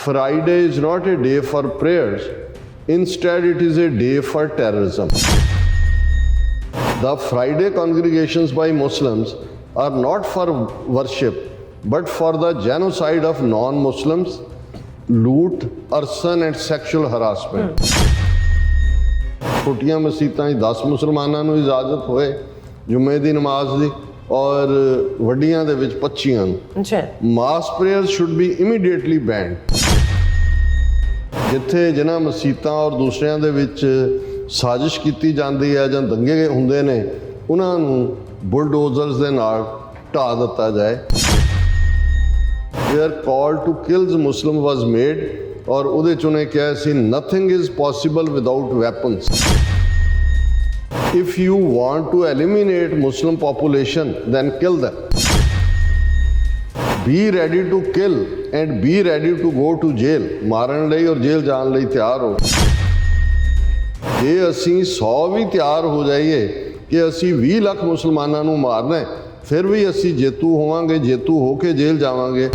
Friday is not a day for prayers. Instead, it is a day for terrorism. The Friday congregations by Muslims are not for worship, but for the genocide of non-Muslims, loot, arson and sexual harassment. ਛੋਟੀਆਂ ਮਸੀਤਾਂ 'ਚ 10 ਮੁਸਲਮਾਨਾਂ ਨੂੰ ਇਜਾਜ਼ਤ ਹੋਏ ਜੁਮੇ ਦੀ ਨਮਾਜ਼ ਦੀ ਔਰ ਵੱਡੀਆਂ ਦੇ ਵਿੱਚ 25 ਨੂੰ। ਮਾਸ ਪ੍ਰੇਅਰਸ ਸ਼ੁੱਡ ਬੀ ਇਮੀਡੀਏਟਲੀ ਬੈਨਡ। ਜਿੱਥੇ ਜਿਨ੍ਹਾਂ ਮਸੀਤਾਂ ਔਰ ਦੂਸਰਿਆਂ ਦੇ ਵਿੱਚ ਸਾਜ਼ਿਸ਼ ਕੀਤੀ ਜਾਂਦੀ ਹੈ ਜਾਂ ਦੰਗੇ ਹੁੰਦੇ ਨੇ ਉਹਨਾਂ ਨੂੰ ਬੁਲਡੋਜ਼ਰਸ ਦੇ ਨਾਲ ਢਾਹ ਦਿੱਤਾ ਜਾਏ। Their call to kills Muslim was made ਔਰ ਉਹਦੇ 'ਚ ਉਹਨੇ ਕਿਹਾ ਸੀ nothing is possible without weapons. If you want to eliminate Muslim population, then kill them. Be ready to kill and be ready to go to jail. ਮਾਰਨ ਲਈ ਔਰ ਜੇਲ੍ਹ ਜਾਣ ਲਈ ਤਿਆਰ ਹੋ। ਜੇ ਅਸੀਂ 100 ਵੀ ਤਿਆਰ ਹੋ ਜਾਈਏ ਕਿ ਅਸੀਂ 20 ਲੱਖ ਮੁਸਲਮਾਨਾਂ ਨੂੰ ਮਾਰਨਾ ਫਿਰ ਵੀ ਅਸੀਂ ਜੇਤੂ ਹੋਵਾਂਗੇ, ਜੇਤੂ ਹੋ ਕੇ ਜੇਲ੍ਹ ਜਾਵਾਂਗੇ।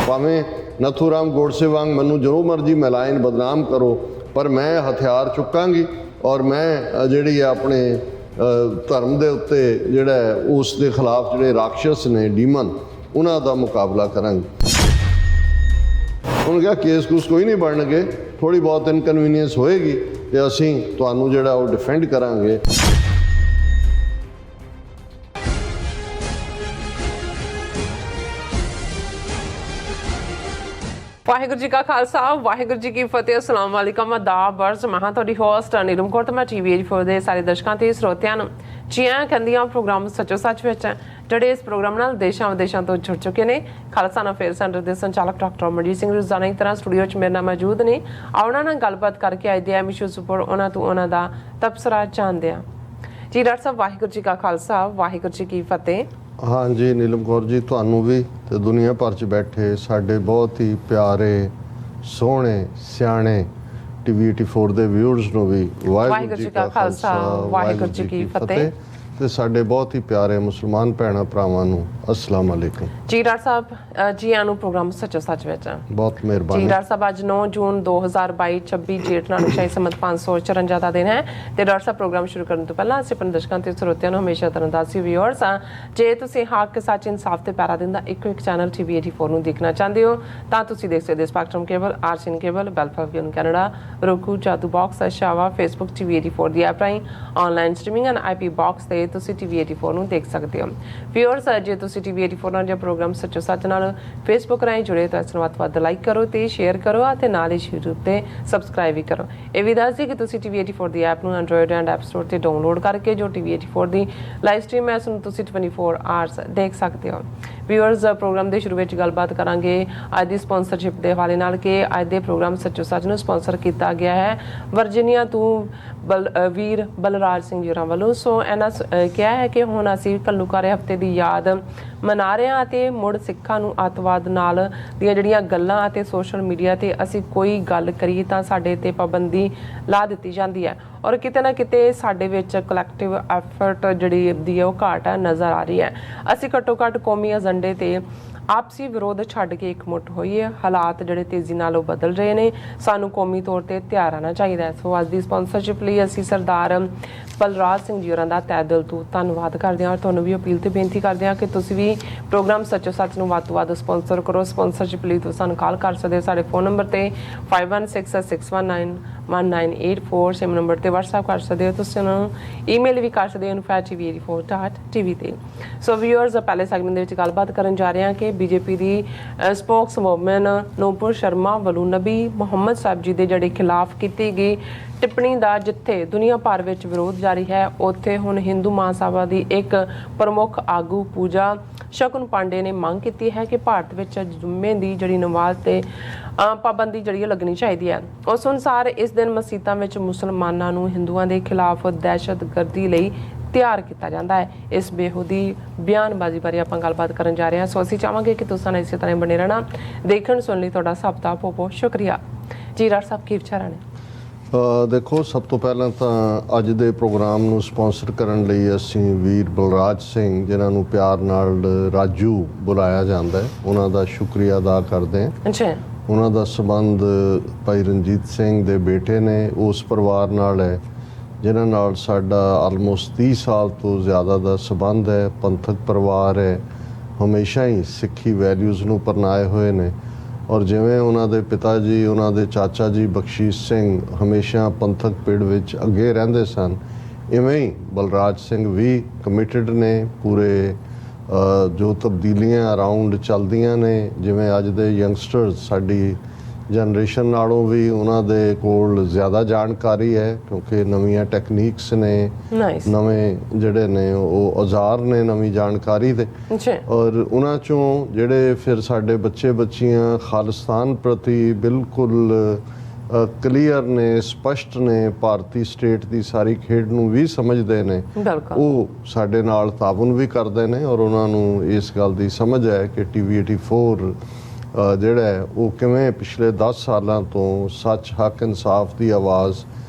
ਭਾਵੇਂ ਨਥੂਰਾਮ ਗੋਡਸੇ ਵਾਂਗ ਮੈਨੂੰ ਜੋ ਮਰਜ਼ੀ ਮੈਲਾਇਨ ਬਦਨਾਮ ਕਰੋ ਪਰ ਮੈਂ ਹਥਿਆਰ ਚੁੱਕਾਂਗੀ ਔਰ ਮੈਂ ਜਿਹੜੀ ਆਪਣੇ ਧਰਮ ਦੇ ਉੱਤੇ ਜਿਹੜਾ ਉਸ ਦੇ ਖਿਲਾਫ ਜਿਹੜੇ ਰਾਖਸ਼ਸ ਨੇ ਡੀਮਨ ਉਹਨਾਂ ਦਾ ਮੁਕਾਬਲਾ ਕਰਾਂਗੇ। ਉਹਨੇ ਕਿਹਾ ਕੇਸ ਕੂਸ ਕੋਈ ਨਹੀਂ ਬਣਨਗੇ, ਥੋੜ੍ਹੀ ਬਹੁਤ ਇਨਕਨਵੀਨੀਅੰਸ ਹੋਏਗੀ ਅਤੇ ਅਸੀਂ ਤੁਹਾਨੂੰ ਜਿਹੜਾ ਉਹ ਡਿਫੈਂਡ ਕਰਾਂਗੇ। ਵਾਹਿਗੁਰੂ ਜੀ ਕਾ ਖਾਲਸਾ ਵਾਹਿਗੁਰੂ ਜੀ ਕੀ ਫਤਿਹ। ਅਸਲਾਮ ਵਾਲੇਕਮ ਆਦਾਬ ਅਰਜ਼ ਮੈਂ ਤੁਹਾਡੀ ਹੋਸਟ ਨੀਲਮ ਕੌਰ ਤੇ ਮੈਂ TV84 ਦੇ ਸਾਰੇ ਦਰਸ਼ਕਾਂ ਤੇ ਸਰੋਤਿਆਂ ਨੂੰ ਜੀ ਆਇਆਂ ਕਹਿੰਦੀ ਹਾਂ ਪ੍ਰੋਗਰਾਮ ਸੱਚੋ ਸੱਚ ਵਿੱਚ ਜਿਹੜੇ ਇਸ ਪ੍ਰੋਗਰਾਮ ਨਾਲ ਦੇਸ਼ਾਂ ਵਿਦੇਸ਼ਾਂ ਤੋਂ ਜੁੜ ਚੁੱਕੇ ਨੇ। ਖਾਲਸਾ ਅਫੇਅਰ ਸੈਂਟਰ ਦੇ ਸੰਚਾਲਕ ਡਾਕਟਰ ਅਮਰਜੀਤ ਸਿੰਘ ਰੋਜ਼ਾਨਾ ਦੀ ਤਰ੍ਹਾਂ ਸਟੂਡੀਓ 'ਚ ਮੇਰੇ ਨਾਲ ਮੌਜੂਦ ਨੇ। ਉਹਨਾਂ ਨਾਲ ਗੱਲਬਾਤ ਕਰਕੇ ਅੱਜ ਦੇ ਇਸ਼ੂਜ਼ ਉੱਪਰ ਉਹਨਾਂ ਤੋਂ ਉਹਨਾਂ ਦਾ ਤਬਸਰਾ ਜਾਣਦੇ ਹਾਂ। ਜੀ ਡਾਕਟਰ ਸਾਹਿਬ ਵਾਹਿਗੁਰੂ ਜੀ ਕਾ ਖਾਲਸਾ ਵਾਹਿਗੁਰੂ ਜੀ ਕੀ ਫਤਿਹ। हाँ जी नीलम कौर जी ਤੁਹਾਨੂੰ ਵੀ ਤੇ ਦੁਨੀਆ ਭਰ 'ਚ ਬੈਠੇ ਸਾਡੇ ਬਹੁਤ ਹੀ ਪਿਆਰੇ ਸੋਹਣੇ ਸਿਆਣੇ TV84 ਦੇ ਵਿਊਅਰਸ ਨੂੰ ਵੀ ਵਾਹਿਗੁਰੂ ਜੀ ਕਾ ਖਾਲਸਾ ਵਾਹਿਗੁਰੂ ਜੀ ਕੀ ਫਤਿਹ ਤੇ ਸਾਡੇ ਬਹੁਤ ਹੀ ਪਿਆਰੇ ਮੁਸਲਮਾਨ ਭੈਣਾਂ ਭਰਾਵਾਂ ਨੂੰ ਅਸਲਾਮ ਅਲੈਕੁਮ। ਜੀ ਡਾਕਟਰ ਸਾਹਿਬ ਜੀ ਆਇਆਂ ਨੂੰ ਪ੍ਰੋਗਰਾਮ ਸੱਚੋ ਸੱਚ ਵਿੱਚ ਬਹੁਤ ਮਿਹਰਬਾਨੀ। ਜੀ ਡਾਕਟਰ ਸਾਹਿਬ ਅੱਜ 9 ਜੂਨ 2022 26 ਜੇਠ ਨਾਲ ਸ਼ਾਹੀ ਸੰਮਤ 554 ਦਾ ਦਿਨ ਹੈ ਤੇ ਡਾਕਟਰ ਸਾਹਿਬ ਪ੍ਰੋਗਰਾਮ ਸ਼ੁਰੂ ਕਰਨ ਤੋਂ ਪਹਿਲਾਂ ਅਸੀਂ ਆਪਣੇ ਦਰਸ਼ਕਾਂ ਤੇ ਸਰੋਤਿਆਂ ਨੂੰ ਹਮੇਸ਼ਾ ਤਰ੍ਹਾਂ ਦੱਸੀ ਵਿਊਅਰਸ ਜੇ ਤੁਸੀਂ ਹੱਕ ਸੱਚ ਇਨਸਾਫ ਤੇ ਪੈਰਾ ਦਿੰਦਾ ਇੱਕੋ ਇੱਕ ਚੈਨਲ TV84 ਨੂੰ ਦੇਖਣਾ ਚਾਹੁੰਦੇ ਹੋ ਤਾਂ ਤੁਸੀਂ ਦੇਖ ਸਕਦੇ ਸਪੈਕਟਰਮ ਕੇਬਲ ਆਰਸੀਐਨ ਕੇਬਲ ਬੈਲਫਾਵੀਅਨ ਕੈਨੇਡਾ roku ਜਾਦੂ ਬਾਕਸ ਸ਼ਾਵਾ Facebook TV84 ਦੀ ਐਪ ਰਾਹੀਂ online streaming and IP box ਤੇ ਤੁਸੀਂ TV84 ਨੂੰ ਦੇਖ ਸਕਦੇ ਹੋ। ਵਿਊਅਰਸ ਜੇ ਤੁਸੀਂ TV84 ਨਾਲ ਜਾਂ ਪ੍ਰੋਗਰਾਮ ਸੱਚੋ ਸੱਚ ਨਾਲ Facebook ਰਾਹੀਂ ਜੁੜੇ ਤਾਂ ਇਸ ਨੂੰ ਵੱਧ ਲਾਈਕ ਕਰੋ ਤੇ ਸ਼ੇਅਰ ਕਰੋ ਅਤੇ ਨਾਲ ਹੀ YouTube ਤੇ ਸਬਸਕ੍ਰਾਈਬ ਵੀ ਕਰੋ। ਇਹ ਵੀ ਦੱਸ ਦਿਓ ਕਿ ਤੁਸੀਂ TV84 ਦੀ ਐਪ ਨੂੰ ਐਂਡਰੋਇਡ ਐਂਡ ਐਪ ਸਟੋਰ ਤੇ ਡਾਊਨਲੋਡ ਕਰਕੇ ਜੋ TV84 ਦੀ ਲਾਈਵ ਸਟ੍ਰੀਮ ਹੈ ਉਸ ਨੂੰ ਤੁਸੀਂ 24 ਆਵਰਸ ਦੇਖ ਸਕਦੇ ਹੋ। ਵਿਊਅਰਸ ਪ੍ਰੋਗਰਾਮ ਦੇ ਸ਼ੁਰੂ ਵਿੱਚ ਗੱਲਬਾਤ ਕਰਾਂਗੇ ਅੱਜ ਦੀ ਸਪਾਂਸਰਸ਼ਿਪ ਦੇ ਹਵਾਲੇ ਨਾਲ ਕਿ ਅੱਜ ਦੇ ਪ੍ਰੋਗਰਾਮ ਸੱਚੋ ਸੱਚ ਨੂੰ ਸਪਾਂਸਰ ਕੀਤਾ ਗਿਆ ਹੈ ਵਰਜੀਨੀਆ ਤੋਂ ਵੀਰ ਬਲਰਾਜ ਸਿੰਘ ਜੀ ਹੋਰਾਂ ਵੱਲੋਂ। ਸੋ ਇਹਨਾਂ ਕਿਹਾ ਹੈ ਕਿ ਹੁਣ ਅਸੀਂ ਘੱਲੂਘਾਰੇ ਹਫ਼ਤੇ ਦੀ ਯਾਦ ਮਨਾ ਰਹੇ ਹਾਂ ਅਤੇ ਮੁੜ ਸਿੱਖਾਂ ਨੂੰ ਅੱਤਵਾਦ ਨਾਲ ਦੀਆਂ ਜਿਹੜੀਆਂ ਗੱਲਾਂ ਅਤੇ ਸੋਸ਼ਲ ਮੀਡੀਆ 'ਤੇ ਅਸੀਂ ਕੋਈ ਗੱਲ ਕਰੀਏ ਤਾਂ ਸਾਡੇ 'ਤੇ ਪਾਬੰਦੀ ਲਾ ਦਿੱਤੀ ਜਾਂਦੀ ਹੈ ਔਰ ਕਿਤੇ ਨਾ ਕਿਤੇ ਸਾਡੇ ਵਿੱਚ ਕਲੈਕਟਿਵ ਐਫਰਟ ਜਿਹੜੀ ਦੀ ਉਹ ਘਾਟ ਹੈ ਨਜ਼ਰ ਆ ਰਹੀ ਹੈ। ਅਸੀਂ ਘੱਟੋ ਘੱਟ ਕੌਮੀ ਏਜੰਡੇ 'ਤੇ ਆਪਸੀ ਵਿਰੋਧ ਛੱਡ ਕੇ ਇਕਮੁੱਠ ਹੋਈਏ। ਹਾਲਾਤ ਜਿਹੜੇ ਤੇਜ਼ੀ ਨਾਲ ਉਹ ਬਦਲ ਰਹੇ ਨੇ ਸਾਨੂੰ ਕੌਮੀ ਤੌਰ 'ਤੇ ਤਿਆਰ ਰਹਿਣਾ ਚਾਹੀਦਾ ਹੈ। ਸੋ ਅੱਜ ਦੀ ਸਪਾਂਸਰਸ਼ਿਪ ਲਈ ਅਸੀਂ ਸਰਦਾਰ ਬਲਰਾਜ ਸਿੰਘ ਜੀ ਹੋਰਾਂ ਦਾ ਤਹਿ ਦਿਲ ਤੋਂ ਧੰਨਵਾਦ ਕਰਦੇ ਹਾਂ ਔਰ ਤੁਹਾਨੂੰ ਵੀ ਅਪੀਲ ਤੇ ਬੇਨਤੀ ਕਰਦੇ ਹਾਂ ਕਿ ਤੁਸੀਂ ਵੀ ਪ੍ਰੋਗਰਾਮ ਸੱਚੋ ਸੱਚ ਨੂੰ ਵੱਧ ਤੋਂ ਵੱਧ ਸਪਾਂਸਰ ਕਰੋ। ਸਪਾਂਸਰਸ਼ਿਪ ਲਈ ਤੁਸੀਂ ਸਾਨੂੰ ਕਾਲ ਕਰ ਸਕਦੇ ਹੋ ਸਾਡੇ ਫੋਨ ਨੰਬਰ ਤੇ 5166191984 ਸੇਮ ਨੰਬਰ ਤੇ WhatsApp ਕਰ ਸਕਦੇ ਹੋ। ਤੁਸੀਂ ਉਹਨਾਂ ਨੂੰ ਈਮੇਲ ਵੀ ਕਰ ਸਕਦੇ ਹੋ info@tv84.tv ਤੇ। ਸੋ ਵਿਊਅਰਸ ਪਹਿਲੇ ਸੈਗਮੈਂਟ ਦੇ ਵਿੱਚ ਗੱਲਬਾਤ ਕਰਨ ਜਾ ਰਹੇ ਹਾਂ ਕਿ BJP ਦੀ ਸਪੋਕਸਵੂਮਨ ਨੂਪੁਰ ਸ਼ਰਮਾ ਵੱਲੋਂ ਨਬੀ ਮੁਹੰਮਦ ਸਾਹਿਬ ਜੀ ਦੇ ਜਿਹੜੇ ਖਿਲਾਫ ਕੀਤੀ ਗਈ ਟਿੱਪਣੀ ਦਾ ਜਿੱਥੇ ਦੁਨੀਆ ਭਰ ਵਿੱਚ ਵਿਰੋਧ ਜਾਰੀ ਹੈ ਉੱਥੇ ਹੁਣ ਹਿੰਦੂ ਮਹਾਸਭਾ ਦੀ ਇੱਕ ਪ੍ਰਮੁੱਖ ਆਗੂ ਪੂਜਾ ਸ਼ਕੁਨ ਪਾਂਡੇ ਨੇ ਮੰਗ ਕੀਤੀ ਹੈ ਕਿ ਭਾਰਤ ਵਿੱਚ ਜੁਮੇ ਦੀ ਜਿਹੜੀ ਨਮਾਜ਼ ਤੇ ਪਾਬੰਦੀ ਜਿਹੜੀ ਲੱਗਣੀ ਚਾਹੀਦੀ ਹੈ। ਉਸ ਅਨੁਸਾਰ ਇਸ ਦਿਨ ਮਸੀਤਾਂ ਵਿੱਚ ਮੁਸਲਮਾਨਾਂ ਨੂੰ ਹਿੰਦੂਆਂ ਦੇ ਖਿਲਾਫ ਦਹਿਸ਼ਤਗਰਦੀ ਲਈ ਤਿਆਰ ਕੀਤਾ ਜਾਂਦਾ ਹੈ। ਇਸ ਬੇਹੂਦੀ ਬਿਆਨਬਾਜ਼ੀ ਬਾਰੇ ਆਪਾਂ ਗੱਲਬਾਤ ਕਰਨ ਜਾ ਰਹੇ ਹਾਂ। ਸੋ ਅਸੀਂ ਚਾਹਾਂਗੇ ਕਿ ਤੁਸੀਂ ਨਾਲ ਇਸੇ ਤਰ੍ਹਾਂ ਬਣੇ ਰਹਿਣਾ। ਦੇਖਣ ਸੁਣ ਲਈ ਤੁਹਾਡਾ ਸਭ ਦਾ ਬਹੁਤ ਬਹੁਤ ਸ਼ੁਕਰੀਆ। ਜੀ ਡਾਕਟਰ ਸਾਹਿਬ ਕੀ ਵਿਚਾਰਾਂ ਨੇ? ਦੇਖੋ, ਸਭ ਤੋਂ ਪਹਿਲਾਂ ਤਾਂ ਅੱਜ ਦੇ ਪ੍ਰੋਗਰਾਮ ਨੂੰ ਸਪਾਂਸਰ ਕਰਨ ਲਈ ਅਸੀਂ ਵੀਰ ਬਲਰਾਜ ਸਿੰਘ, ਜਿਨ੍ਹਾਂ ਨੂੰ ਪਿਆਰ ਨਾਲ ਰਾਜੂ ਬੁਲਾਇਆ ਜਾਂਦਾ ਹੈ, ਉਹਨਾਂ ਦਾ ਸ਼ੁਕਰੀਆ ਅਦਾ ਕਰਦੇ ਹਾਂ। ਅੱਛਾ। ਉਹਨਾਂ ਦਾ ਸੰਬੰਧ ਭਾਈ ਰਣਜੀਤ ਸਿੰਘ ਦੇ ਬੇਟੇ ਨੇ ਉਸ ਪਰਿਵਾਰ ਨਾਲ ਹੈ, ਜਿਨ੍ਹਾਂ ਨਾਲ ਸਾਡਾ ਆਲਮੋਸਟ 30 ਸਾਲ ਤੋਂ ਜ਼ਿਆਦਾ ਦਾ ਸੰਬੰਧ ਹੈ। ਪੰਥਕ ਪਰਿਵਾਰ ਹੈ, ਹਮੇਸ਼ਾ ਹੀ ਸਿੱਖੀ ਵੈਲਿਊਜ਼ ਨੂੰ ਅਪਣਾਏ ਹੋਏ ਨੇ। ਔਰ ਜਿਵੇਂ ਉਹਨਾਂ ਦੇ ਪਿਤਾ ਜੀ, ਉਹਨਾਂ ਦੇ ਚਾਚਾ ਜੀ ਬਖਸ਼ੀਸ਼ ਸਿੰਘ ਹਮੇਸ਼ਾ ਪੰਥਕ ਪਿੜ ਵਿੱਚ ਅੱਗੇ ਰਹਿੰਦੇ ਸਨ, ਇਵੇਂ ਹੀ ਬਲਰਾਜ ਸਿੰਘ ਵੀ ਕਮਿਟਡ ਨੇ। ਪੂਰੇ ਜੋ ਤਬਦੀਲੀਆਂ ਅਰਾਊਂਡ ਚੱਲਦੀਆਂ ਨੇ, ਜਿਵੇਂ ਅੱਜ ਦੇ ਯੰਗਸਟਰਸ ਸਾਡੀ ਜਨਰੇਸ਼ਨ ਨਾਲੋਂ ਵੀ ਉਹਨਾਂ ਦੇ ਕੋਲ ਜ਼ਿਆਦਾ ਜਾਣਕਾਰੀ ਹੈ, ਕਿਉਂਕਿ ਨਵੀਆਂ ਟੈਕਨੀਕਸ ਨੇ, ਨਵੇਂ ਜਿਹੜੇ ਨੇ ਉਹ ਔਜ਼ਾਰ ਨੇ ਨਵੀਂ ਜਾਣਕਾਰੀ ਦੇ। ਔਰ ਉਹਨਾਂ ਚੋਂ ਜਿਹੜੇ ਫਿਰ ਸਾਡੇ ਬੱਚੇ ਬੱਚੀਆਂ ਖਾਲਿਸਤਾਨ ਪ੍ਰਤੀ ਬਿਲਕੁਲ ਕਲੀਅਰ ਨੇ, ਸਪਸ਼ਟ ਨੇ, ਭਾਰਤੀ ਸਟੇਟ ਦੀ ਸਾਰੀ ਖੇਡ ਨੂੰ ਵੀ ਸਮਝਦੇ ਨੇ, ਉਹ ਸਾਡੇ ਨਾਲ ਤਾਬਨ ਵੀ ਕਰਦੇ ਨੇ। ਔਰ ਉਹਨਾਂ ਨੂੰ ਇਸ ਗੱਲ ਦੀ ਸਮਝ ਹੈ ਕਿ TV 84 ਜਿਹੜਾ ਹੈ ਉਹ ਕਿਵੇਂ ਪਿਛਲੇ 10 ਸਾਲਾਂ ਤੋਂ ਸੱਚ, ਹੱਕ, ਇਨਸਾਫ ਦੀ ਆਵਾਜ਼